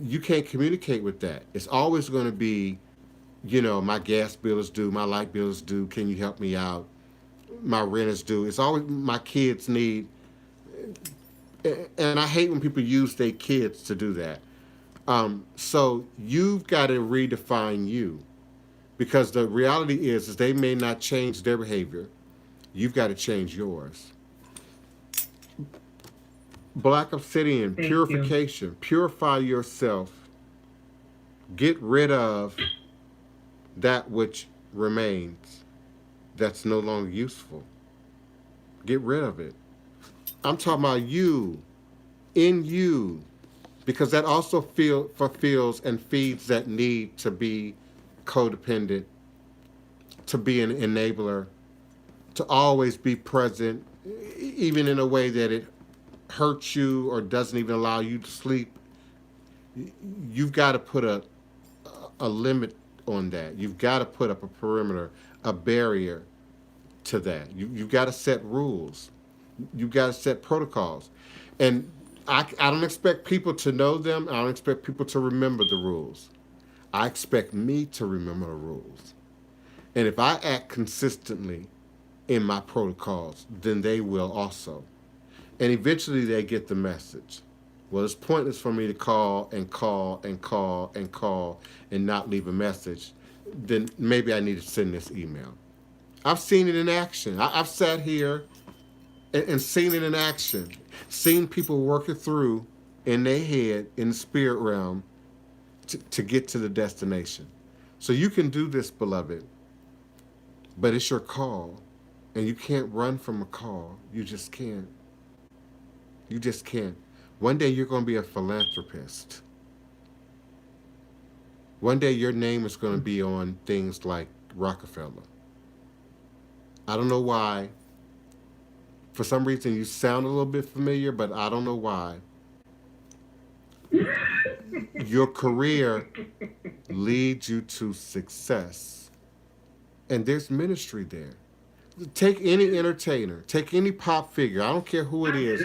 You can't communicate with that. It's always going to be, my gas bill is due, my light bill is due, can you help me out? My rent is due. It's always my kids need, and I hate when people use their kids to do that. So you've got to redefine you because the reality is they may not change their behavior. You've got to change yours. Black obsidian, Thank you. purification. Purify yourself. Get rid of that which remains that's no longer useful. Get rid of it. I'm talking about you, in you, because that also fulfills and feeds that need to be codependent, to be an enabler, to always be present, even in a way that it hurts you or doesn't even allow you to sleep. You've got to put a limit on that. You've got to put up a perimeter, a barrier to that. You've got to set rules. You've got to set protocols. And I don't expect people to know them. I don't expect people to remember the rules. I expect me to remember the rules. And if I act consistently in my protocols, then they will also. And eventually they get the message. Well, it's pointless for me to call and call and call and call and not leave a message. Then maybe I need to send this email. I've seen it in action. I've sat here and seen it in action, seen people work it through in their head, in the spirit realm, to get to the destination. So you can do this, beloved, but it's your call. And you can't run from a call. You just can't. You just can't. One day you're going to be a philanthropist. One day your name is going to be on things like Rockefeller. I don't know why. For some reason, you sound a little bit familiar, but I don't know why. Your career leads you to success. And there's ministry there. Take any entertainer, take any pop figure, I don't care who it is,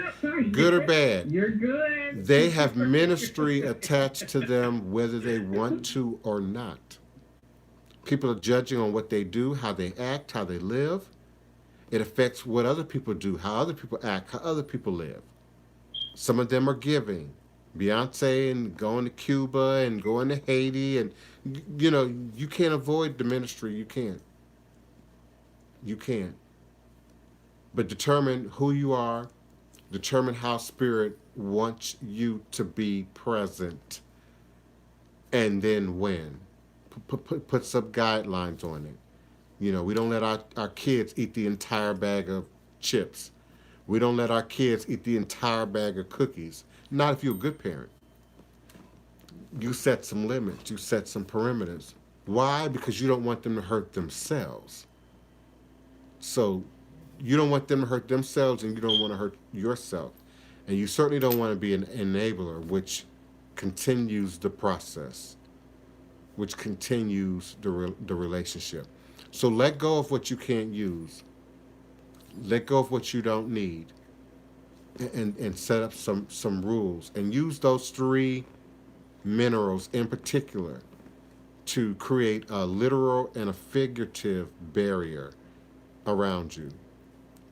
good or bad. You're good. They have ministry attached to them whether they want to or not. People are judging on what they do, how they act, how they live. It affects what other people do, how other people act, how other people live. Some of them are giving. Beyonce and going to Cuba and going to Haiti, and you can't avoid the ministry. You can't. You can't. But determine who you are, determine how spirit wants you to be present, and then when. Put some guidelines on it. We don't let our kids eat the entire bag of chips. We don't let our kids eat the entire bag of cookies. Not if you're a good parent. You set some limits. You set some perimeters. Why? Because you don't want them to hurt themselves. So you don't want them to hurt themselves, and you don't want to hurt yourself. And you certainly don't want to be an enabler, which continues the process, which continues the relationship. So let go of what you can't use. Let go of what you don't need. And set up some rules. And use those three minerals in particular to create a literal and a figurative barrier around you,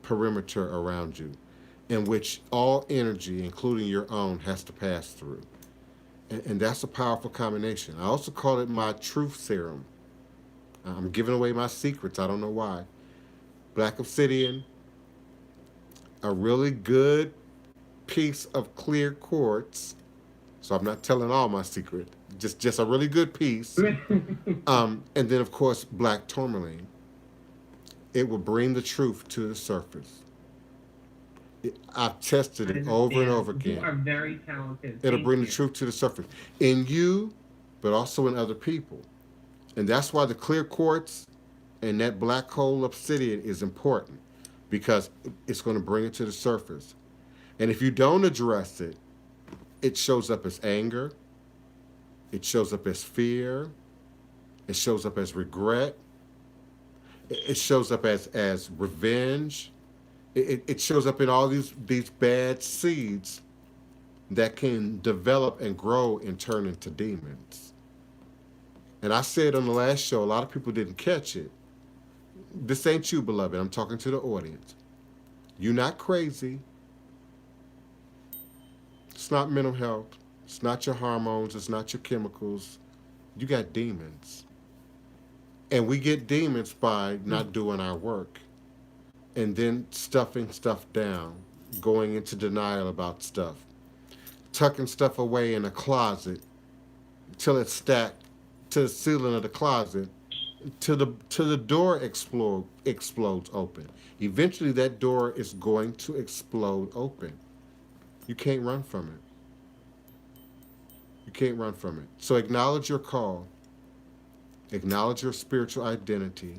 perimeter around you, in which all energy, including your own, has to pass through. And that's a powerful combination. I also call it my truth serum. I'm giving away my secrets. I don't know why. Black obsidian, a really good piece of clear quartz. So I'm not telling all my secret. Just a really good piece. And then, of course, black tourmaline. It will bring the truth to the surface. I've tested it over and over again. You are very talented. It'll bring the truth to the surface. In you, but also in other people. And that's why the clear quartz and that black hole obsidian is important, because it's going to bring it to the surface. And if you don't address it, it shows up as anger. It shows up as fear. It shows up as regret. It shows up as revenge. It shows up in all these bad seeds that can develop and grow and turn into demons. And I said on the last show, a lot of people didn't catch it. This ain't you, beloved. I'm talking to the audience. You're not crazy. It's not mental health. It's not your hormones. It's not your chemicals. You got demons. And we get demons by not doing our work and then stuffing stuff down going into denial about stuff, tucking stuff away in a closet till it's stacked to the ceiling of the closet, till the door explodes open. Eventually, that door is going to explode open. You can't run from it. You can't run from it. So acknowledge your call. Acknowledge your spiritual identity.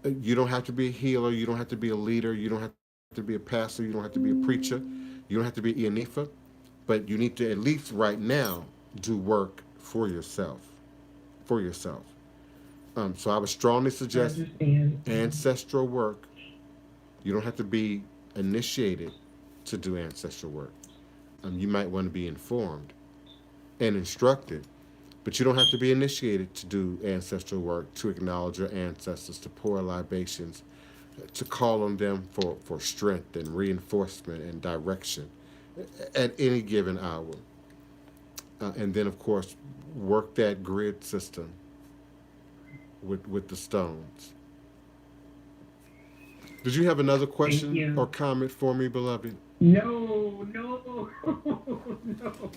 You don't have to be a healer. You don't have to be a leader. You don't have to be a pastor. You don't have to be a preacher. You don't have to be Ianifa. But you need to at least right now do work for yourself. For yourself. So I would strongly I suggest understand. ancestral work. You don't have to be initiated to do ancestral work. You might want to be informed and instructed, but you don't have to be initiated to do ancestral work, to acknowledge your ancestors, to pour libations, to call on them for strength and reinforcement and direction at any given hour. And then, of course, work that grid system with the stones. Did you have another Thank question or you. comment for me, beloved? No, no, no.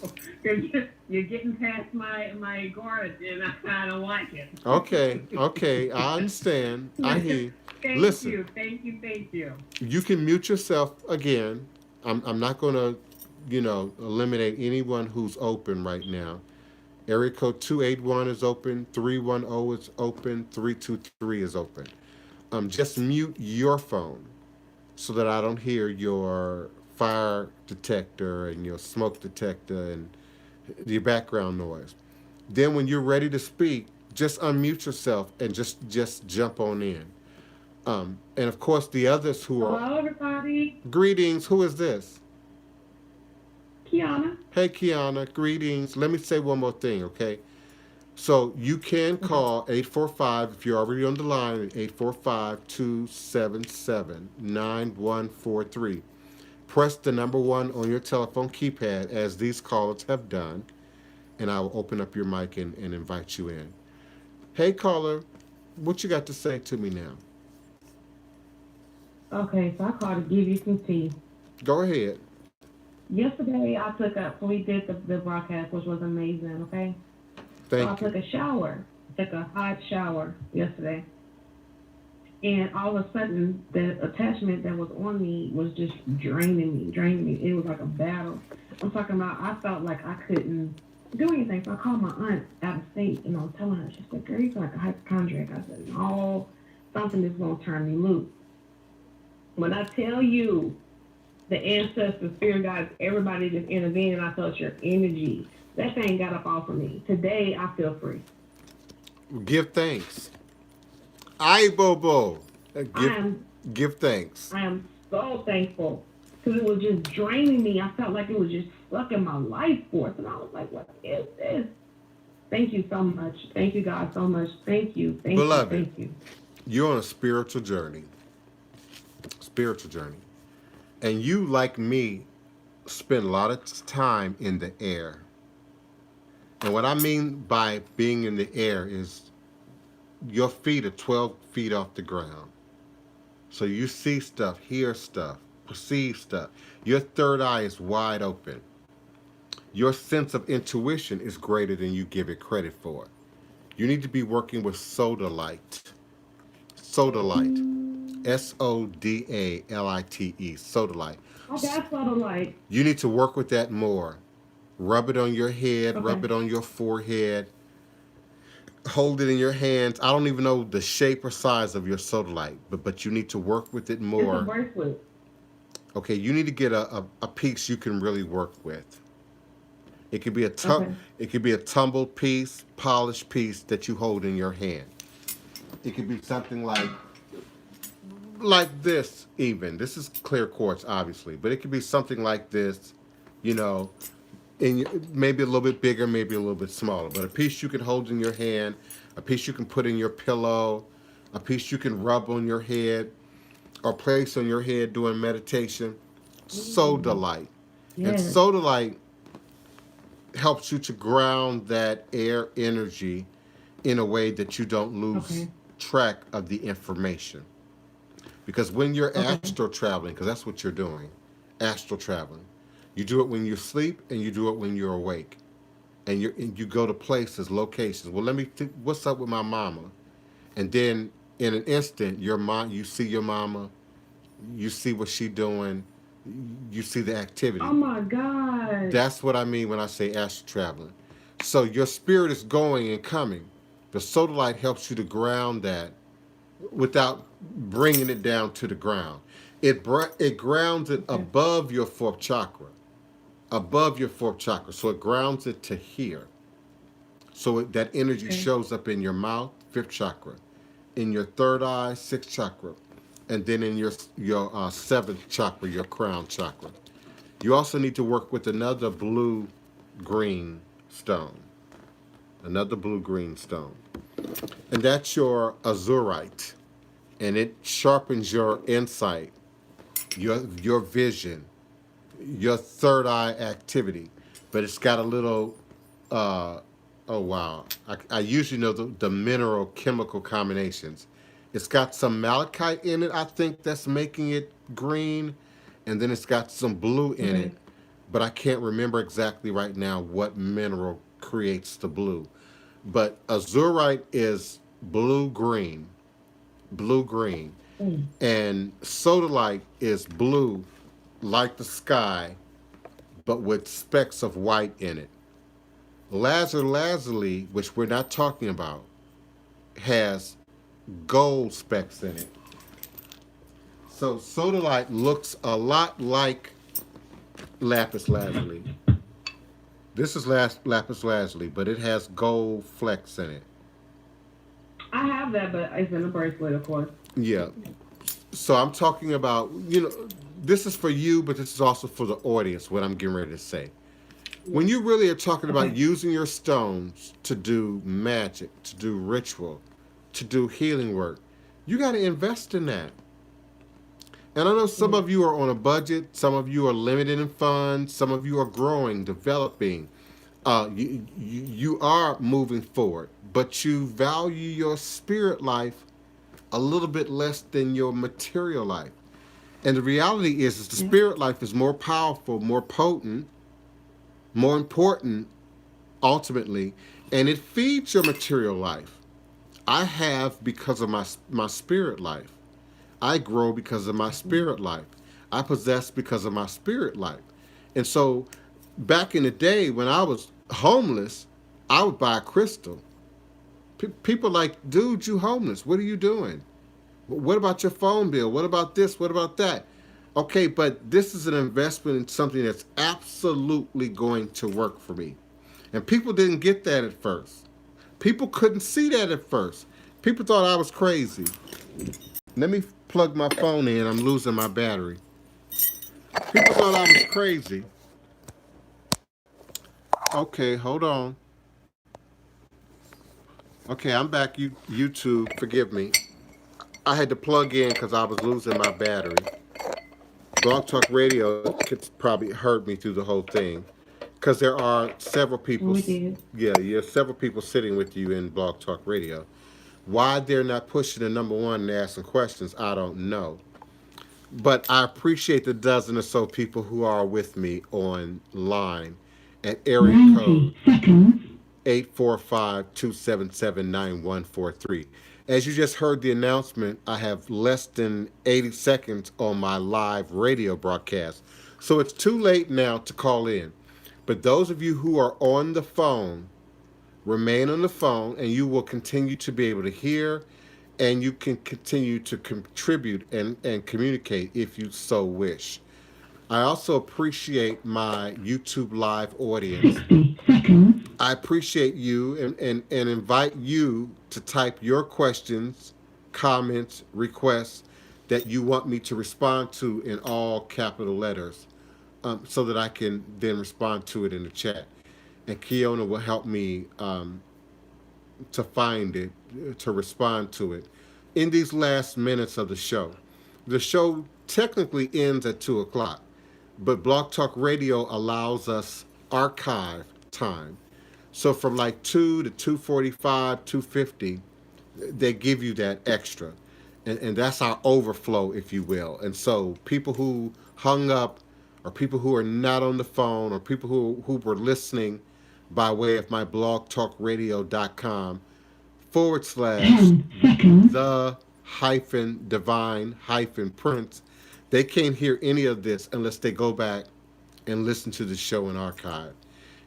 You're getting past my guard, and I don't like it. Okay, okay, I understand. I hear you. Thank Listen, you, thank you, thank you. you can mute yourself again. I'm not going to, eliminate anyone who's open right now. Area code 281 is open, 310 is open, 323 is open. Just mute your phone so that I don't hear your fire detector and your smoke detector and your background noise. Then when you're ready to speak, just unmute yourself and just jump on in. And of course, the others who are Hello, everybody. greetings. Who is this? Kiana. Hey, Kiana. Greetings. Let me say one more thing, okay? So you can Okay. call 845 if you're already on the line at 845 277 9143. Press the number one on your telephone keypad as these callers have done, and I will open up your mic and invite you in. Hey, caller, what you got to say to me now? Okay, so I called to give you some tea. Go ahead. Yesterday, I took a, so we did the broadcast, which was amazing, okay? So I Thank you. took a shower, took a hot shower yesterday. And all of a sudden, the attachment that was on me was just draining me, draining me. It was like a battle. I'm talking about, I felt like I couldn't do anything. So I called my aunt out of state and I was telling her, she said, girl, you like a hypochondriac. I said, no, something is going to turn me loose. When I tell you, the ancestors, spirit guides, everybody just intervened, and I felt your energy. That thing got up off of me. Today, I feel free. Give thanks. I Bobo. I Give am give thanks. I am so thankful because it was just draining me. I felt like it was just sucking my life force, and I was like, "What is this?" Thank you so much. Thank you, God, so much. Thank you. Thank you. Beloved, Thank you. you're on a spiritual journey. Spiritual journey. And you, like me, spend a lot of time in the air. And what I mean by being in the air is your feet are 12 feet off the ground. So you see stuff, hear stuff, perceive stuff. Your third eye is wide open. Your sense of intuition is greater than you give it credit for. You need to be working with soda light. Soda light. Sodalite. Soda light. I got sort of like, You need to work with that more. Rub it on your head, okay, rub it on your forehead, hold it in your hands. I don't even know the shape or size of your soda light, but you need to work with it it's a more. bracelet. Okay, you need to get a piece you can really work with. It could be Okay, it could be a tumbled piece, polished piece that you hold in your hand. It could be something like this even. This is clear quartz obviously, but it could be something like this, you know, maybe a little bit bigger, maybe a little bit smaller, but a piece you can hold in your hand, a piece you can put in your pillow, a piece you can rub on your head or place on your head during meditation. Soda light. And yes, soda light helps you to ground that air energy in a way that you don't lose okay, track of the information. Because when you're okay, astro traveling, because that's what you're doing, astral traveling. You do it when you sleep and you do it when you're awake. And you go to places, locations. Well, what's up with my mama? And then in an instant, you see your mama, you see what she doing, you see the Oh activity. my God. That's what I mean when I say astral traveling. So your spirit is going and coming. The sodalite helps you to ground that without bringing it down to the ground. It grounds it Okay. above your fourth chakra, above your fourth chakra. So it grounds it to here. So that energy Okay. shows up in your mouth, fifth chakra, in your third eye, sixth chakra, and then in your seventh chakra, your crown chakra. You also need to work with another blue green stone, another blue green stone, and that's your azurite, and it sharpens your insight, your vision, your third eye activity. But it's got a little uh, oh wow. I usually know the mineral chemical combinations. It's got some malachite in it, I think that's making it green, and then it's got some blue in Okay. it, but I can't remember exactly right now what mineral creates the blue. But azurite is blue green, Mm. and sodalite is blue like the sky, but with specks of white in it. Lazuli, which we're not talking about, has gold specks in it. So sodalite looks a lot like lapis lazuli. This is lapis lazuli, but it has gold flecks in it. I have that, but it's in a bracelet, of course. Yeah. So I'm talking about, this is for you, but this is also for the audience, what I'm getting ready to say. When you really are talking about Okay. using your stones to do magic, to do ritual, to do healing work, you got to invest in that. And I know some Mm. of you are on a budget, some of you are limited in funds, some of you are growing, developing. You are moving forward, but you value your spirit life a little bit less than your material life. And the reality is the Yeah. spirit life is more powerful, more potent, more important ultimately, and it feeds your material life. I have because of my spirit life. I grow because of my spirit life. I possess because of my spirit life. And so back in the day when I was homeless, I would buy a crystal. People like, dude, you homeless. What are you doing? What about your phone bill? What about this? What about that? Okay, but this is an investment in something that's absolutely going to work for me. And people didn't get that at first. People couldn't see that at first. People thought I was crazy. Let me plug my phone in. I'm losing my battery. People thought I was crazy. Okay, hold on. Okay, I'm back. YouTube, forgive me. I had to plug in because I was losing my battery. Blog Talk Radio could probably heard me through the whole thing because there are several people. We did. Yeah, you have several people sitting with you in Blog Talk Radio. Why they're not pushing the number one and asking questions, I don't know. But I appreciate the dozen or so people who are with me online at area 90 code seconds. 845-277-9143. As you just heard the announcement, I have less than 80 seconds on my live radio broadcast. So it's too late now to call in. But those of you who are on the phone, remain on the phone and you will continue to be able to hear and you can continue to contribute and communicate if you so wish. I also appreciate my YouTube live audience. 60 seconds. I appreciate you and invite you to type your questions, comments, requests that you want me to respond to in all capital letters so that I can then respond to it in the chat. And Kiona will help me to find it, to respond to it in these last minutes of the show. The show technically ends at 2 o'clock, but Blog Talk Radio allows us archive time. So from like 2 to 2:45, 2:50, they give you that extra. And that's our overflow, if you will. And so people who hung up or people who are not on the phone, or people who were listening by way of my blogtalkradio.com / 10 seconds. the hyphen divine hyphen prince, they can't hear any of this unless they go back and listen to the show in archive.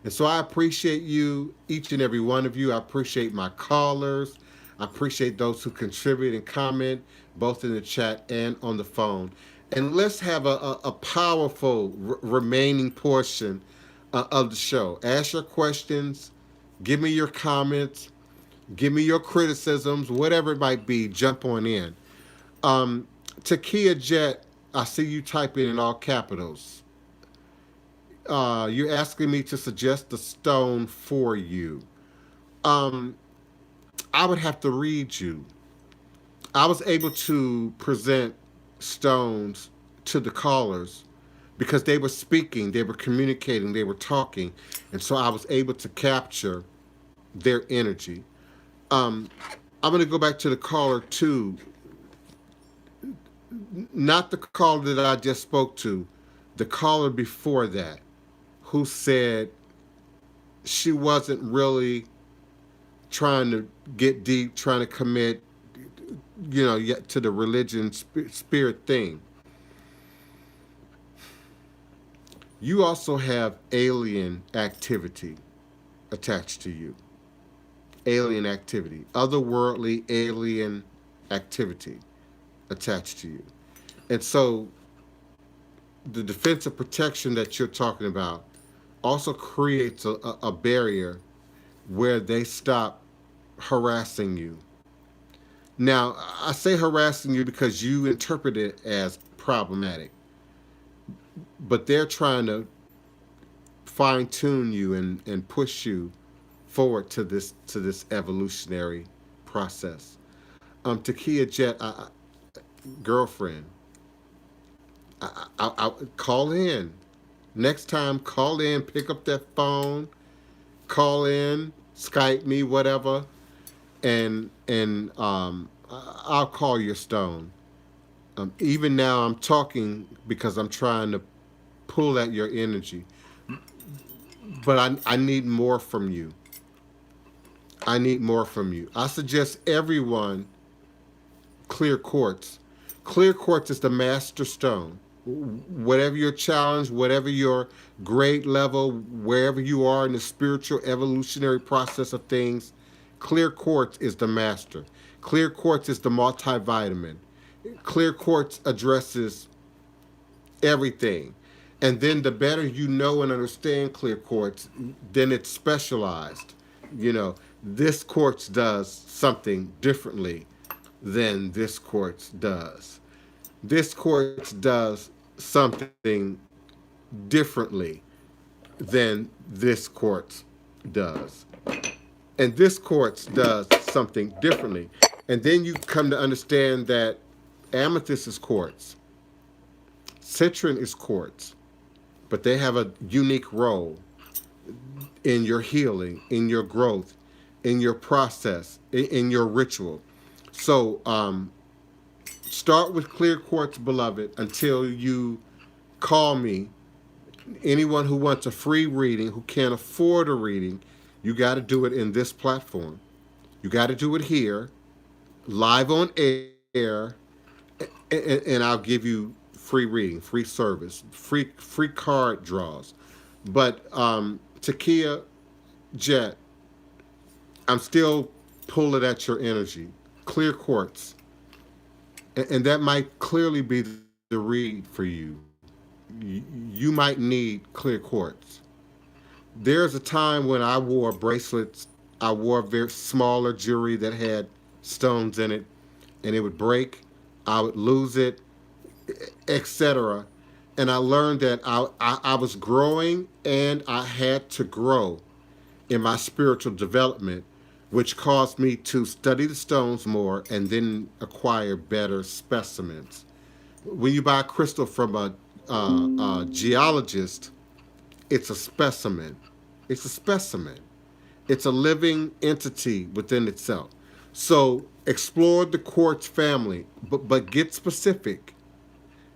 And so I appreciate you, each and every one of you. I appreciate my callers. I appreciate those who contribute and comment, both in the chat and on the phone. And let's have a powerful remaining portion of the show. Ask your questions, give me your comments, give me your criticisms, whatever it might be, jump on in. Um, Takia Jet, I see you typing in all capitals. You're asking me to suggest a stone for you. Um, I would have to read you. I was able to present stones to the callers because they were speaking, they were communicating, they were talking, and so I was able to capture their energy. Um, I'm going to go back to the caller two, not the caller that I just spoke to, the caller before that, who said she wasn't really trying to get deep, trying to commit, yet to the religion spirit thing. You also have alien activity attached to you. Alien activity, otherworldly alien activity attached to you. And so the defensive protection that you're talking about also creates a barrier where they stop harassing you. Now, I say harassing you because you interpret it as problematic, but they're trying to fine tune you and push you forward to this evolutionary process. Takia Jet, girlfriend, I call in. Next time, call in, pick up that phone, call in, Skype me, whatever, and I'll call your stone. Even now, I'm talking because I'm trying to pull at your energy, but I need more from you. I need more from you. I suggest everyone clear quartz. Clear quartz is the master stone. Whatever your challenge, whatever your grade level, wherever you are in the spiritual evolutionary process of things, clear quartz is the master. Clear quartz is the multivitamin. Clear quartz addresses everything. And then the better you know and understand clear quartz, then it's specialized. This quartz does something differently than this quartz does. This quartz does something differently than this quartz does. And this quartz does something differently. And then you come to understand that amethyst is quartz, citron is quartz, but they have a unique role in your healing, in your growth, in your process, in your ritual. So start with clear quartz, beloved, until you call me. Anyone who wants a free reading, who can't afford a reading, you got to do it in this platform. You got to do it here, live on air, and I'll give you free reading, free service, free card draws. But Takia Jet, I'm still pulling at your energy. Clear quartz. And that might clearly be the read for you. You might need clear quartz. There's a time when I wore bracelets. I wore very smaller jewelry that had stones in it, and it would break. I would lose it, etc. And I learned that I was growing and I had to grow in my spiritual development, which caused me to study the stones more and then acquire better specimens. When you buy a crystal from a geologist, it's a specimen. It's a specimen. It's a living entity within itself. So explore the quartz family, but get specific.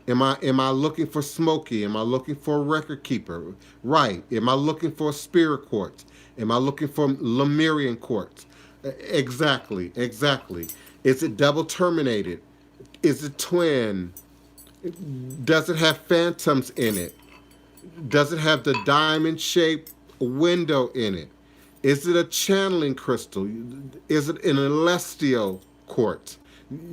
Am I looking for smoky? Am I looking for a record keeper? Right. Am I looking for a spirit quartz? Am I looking for Lemurian quartz? Exactly, exactly. Is it double terminated? Is it twin? Does it have phantoms in it? Does it have the diamond shaped window in it? Is it a channeling crystal? Is it an celestial quartz?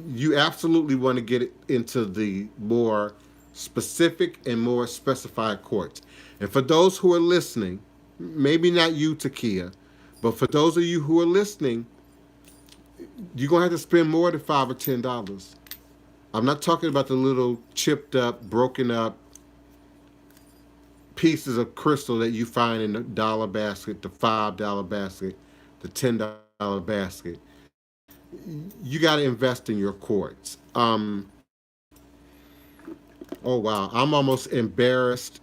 You absolutely want to get it into the more specific and more specified quartz. And for those who are listening, maybe not you, Takia, but for those of you who are listening, you're gonna have to spend more than $5 or $10. I'm not talking about the little chipped up, broken up pieces of crystal that you find in the dollar basket, the $5 basket, the $10 basket. You got to invest in your quartz. Oh wow, I'm almost embarrassed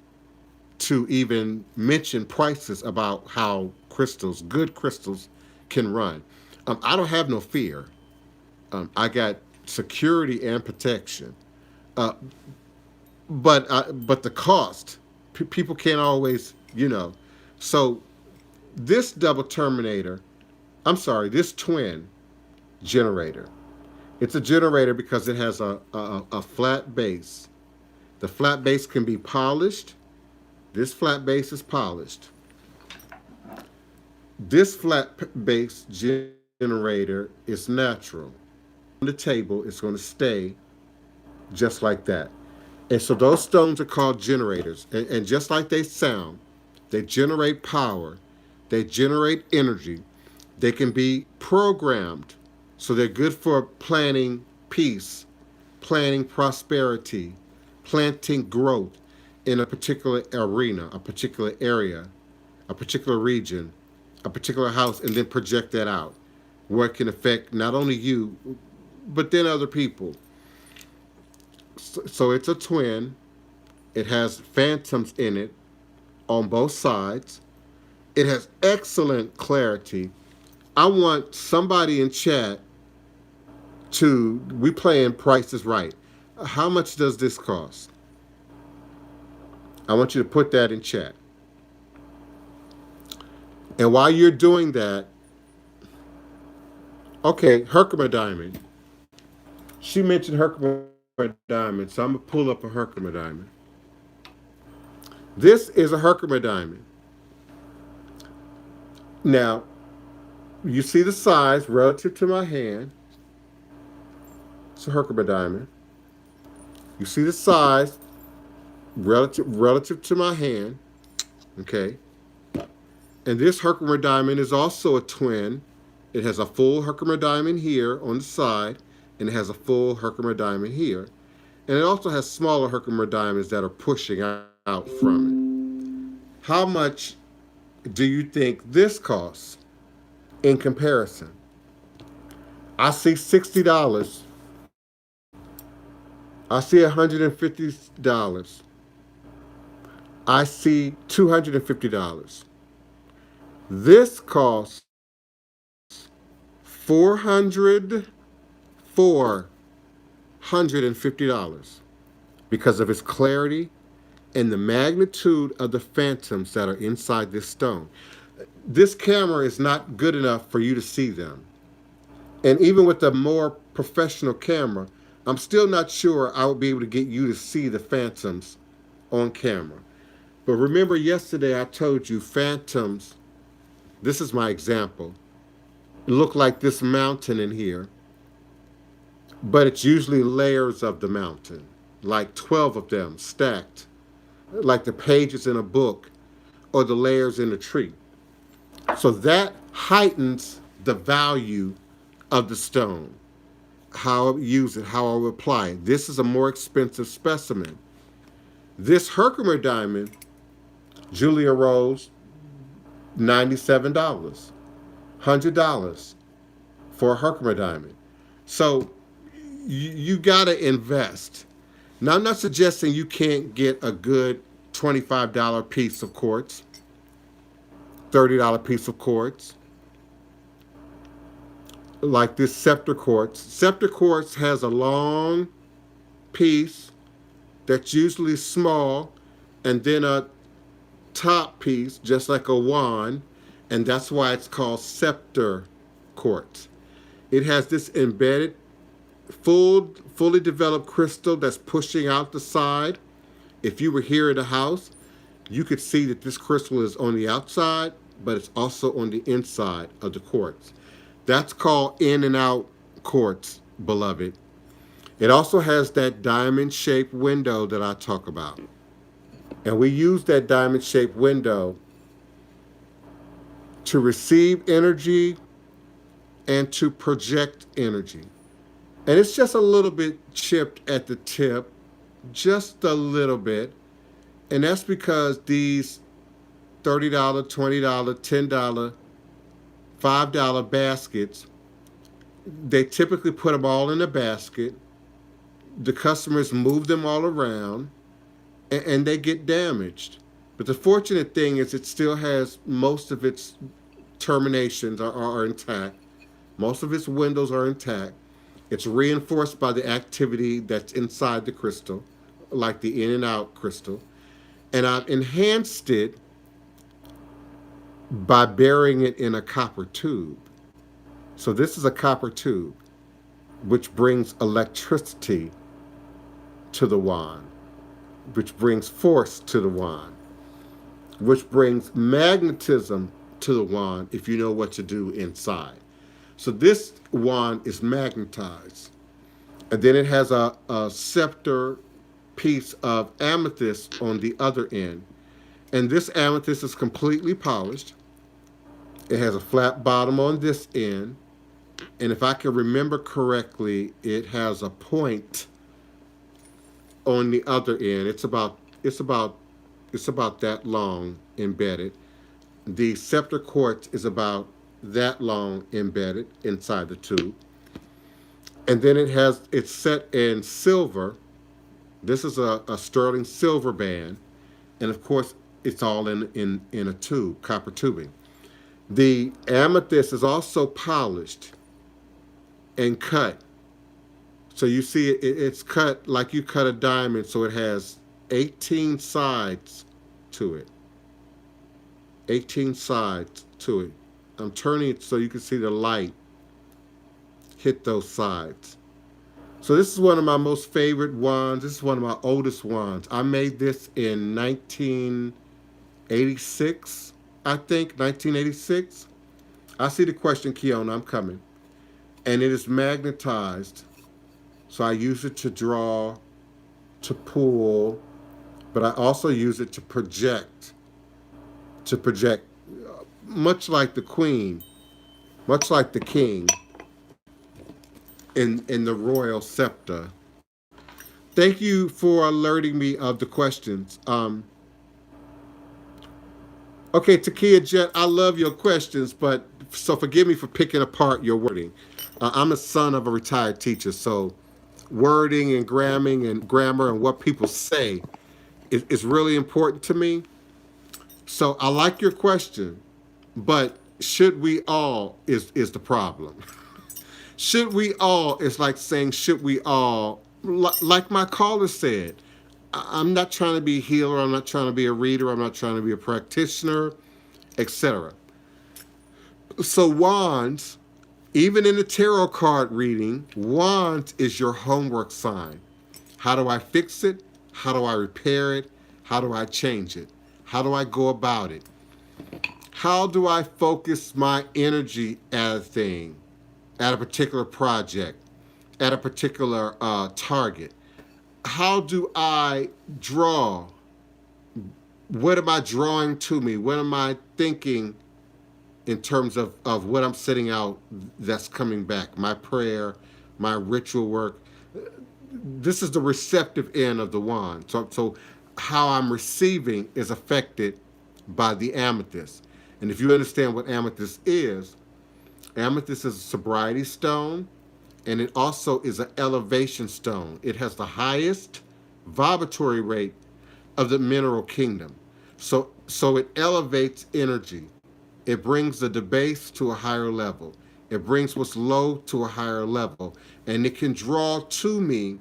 to even mention prices about how crystals, good crystals, can run. I don't have no fear. I got security and protection. Uh, but the cost, people can't always, So this double terminator, I'm sorry, this twin generator. It's a generator because it has a flat base. The flat base can be polished. This flat base is polished. This flat base generator is natural. On the table, it's going to stay just like that. And so those stones are called generators. And just like they sound, they generate power, they generate energy, they can be programmed. So they're good for planning peace, planning prosperity, planting growth in a particular arena, a particular area, a particular region, a particular house, and then project that out where it can affect not only you, but then other people. So it's a twin. It has phantoms in it on both sides. It has excellent clarity. I want somebody in chat we playing Price is Right. How much does this cost? I want you to put that in chat. And while you're doing that, okay, Herkimer Diamond. She mentioned Herkimer Diamond, so I'm going to pull up a Herkimer Diamond. This is a Herkimer Diamond. Now, you see the size relative to my hand. It's a Herkimer Diamond. You see the size relative to my hand. Okay. And this Herkimer Diamond is also a twin. It has a full Herkimer Diamond here on the side, and it has a full Herkimer Diamond here. And it also has smaller Herkimer Diamonds that are pushing out from it. How much do you think this costs in comparison? I see $60. I see $150. I see $250. This costs $450 because of its clarity and the magnitude of the phantoms that are inside this stone. This camera is not good enough for you to see them. And even with a more professional camera, I'm still not sure I would be able to get you to see the phantoms on camera. But remember yesterday I told you phantoms, this is my example, look like this mountain in here, but it's usually layers of the mountain, like 12 of them stacked, like the pages in a book or the layers in a tree. So that heightens the value of the stone, how I use it, how I apply it. This is a more expensive specimen. This Herkimer diamond, Julia Rose, $97, $100 for a Herkimer diamond. So you got to invest. Now, I'm not suggesting you can't get a good $25 piece of quartz, $30 piece of quartz, like this scepter quartz. Scepter quartz has a long piece that's usually small, and then a top piece, just like a wand, and that's why it's called scepter quartz. It has this embedded, fully developed crystal that's pushing out the side. If you were here in the house, you could see that this crystal is on the outside, but it's also on the inside of the quartz. That's called in and out quartz, beloved. It also has that diamond shaped window that I talk about. And we use that diamond shaped window to receive energy and to project energy. And it's just a little bit chipped at the tip, just a little bit. And that's because these $30, $20, $10, $5 baskets, they typically put them all in a basket. The customers move them all around and they get damaged. But the fortunate thing is it still has most of its terminations are intact. Most of its windows are intact. It's reinforced by the activity that's inside the crystal, like the in and out crystal. And I've enhanced it by burying it in a copper tube. So this is a copper tube, which brings electricity to the wand, which brings force to the wand, which brings magnetism to the wand if you know what to do inside. So this wand is magnetized. And then it has a scepter piece of amethyst on the other end. And this amethyst is completely polished. It has a flat bottom on this end. And if I can remember correctly, it has a point on the other end. It's about that long embedded. The scepter quartz is about that long embedded inside the tube. And then it's set in silver. This is a sterling silver band. And of course, it's all in a tube, copper tubing. The amethyst is also polished and cut. So you see it's cut like you cut a diamond, so it has 18 sides to it. 18 sides to it. I'm turning it so you can see the light hit those sides. So this is one of my most favorite wands. This is one of my oldest wands. I made this in 1986, I think, 1986. I see the question, Kiona, I'm coming. And it is magnetized. So I use it to draw, to pull, but I also use it to project. To project, much like the queen, much like the king in the royal scepter. Thank you for alerting me of the questions. Okay, Takia Jet, I love your questions, but so forgive me for picking apart your wording. I'm a son of a retired teacher, so wording and grammar and what people say is really important to me. So I like your question, but should we all is the problem. Should we all is like saying should we all, like my caller said, I'm not trying to be a healer, I'm not trying to be a reader, I'm not trying to be a practitioner, etc. So wands, even in the tarot card reading, wands is your homework sign. How do I fix it? How do I repair it? How do I change it? How do I go about it? How do I focus my energy at a thing, at a particular project, at a particular target? How do I draw? What am I drawing to me? What am I thinking in terms of what I'm setting out that's coming back? My prayer, my ritual work. This is the receptive end of the wand. So how I'm receiving is affected by the amethyst. And if you understand what amethyst is a sobriety stone, and it also is an elevation stone. It has the highest vibratory rate of the mineral kingdom. So it elevates energy. It brings the debased to a higher level. It brings what's low to a higher level. And it can draw to me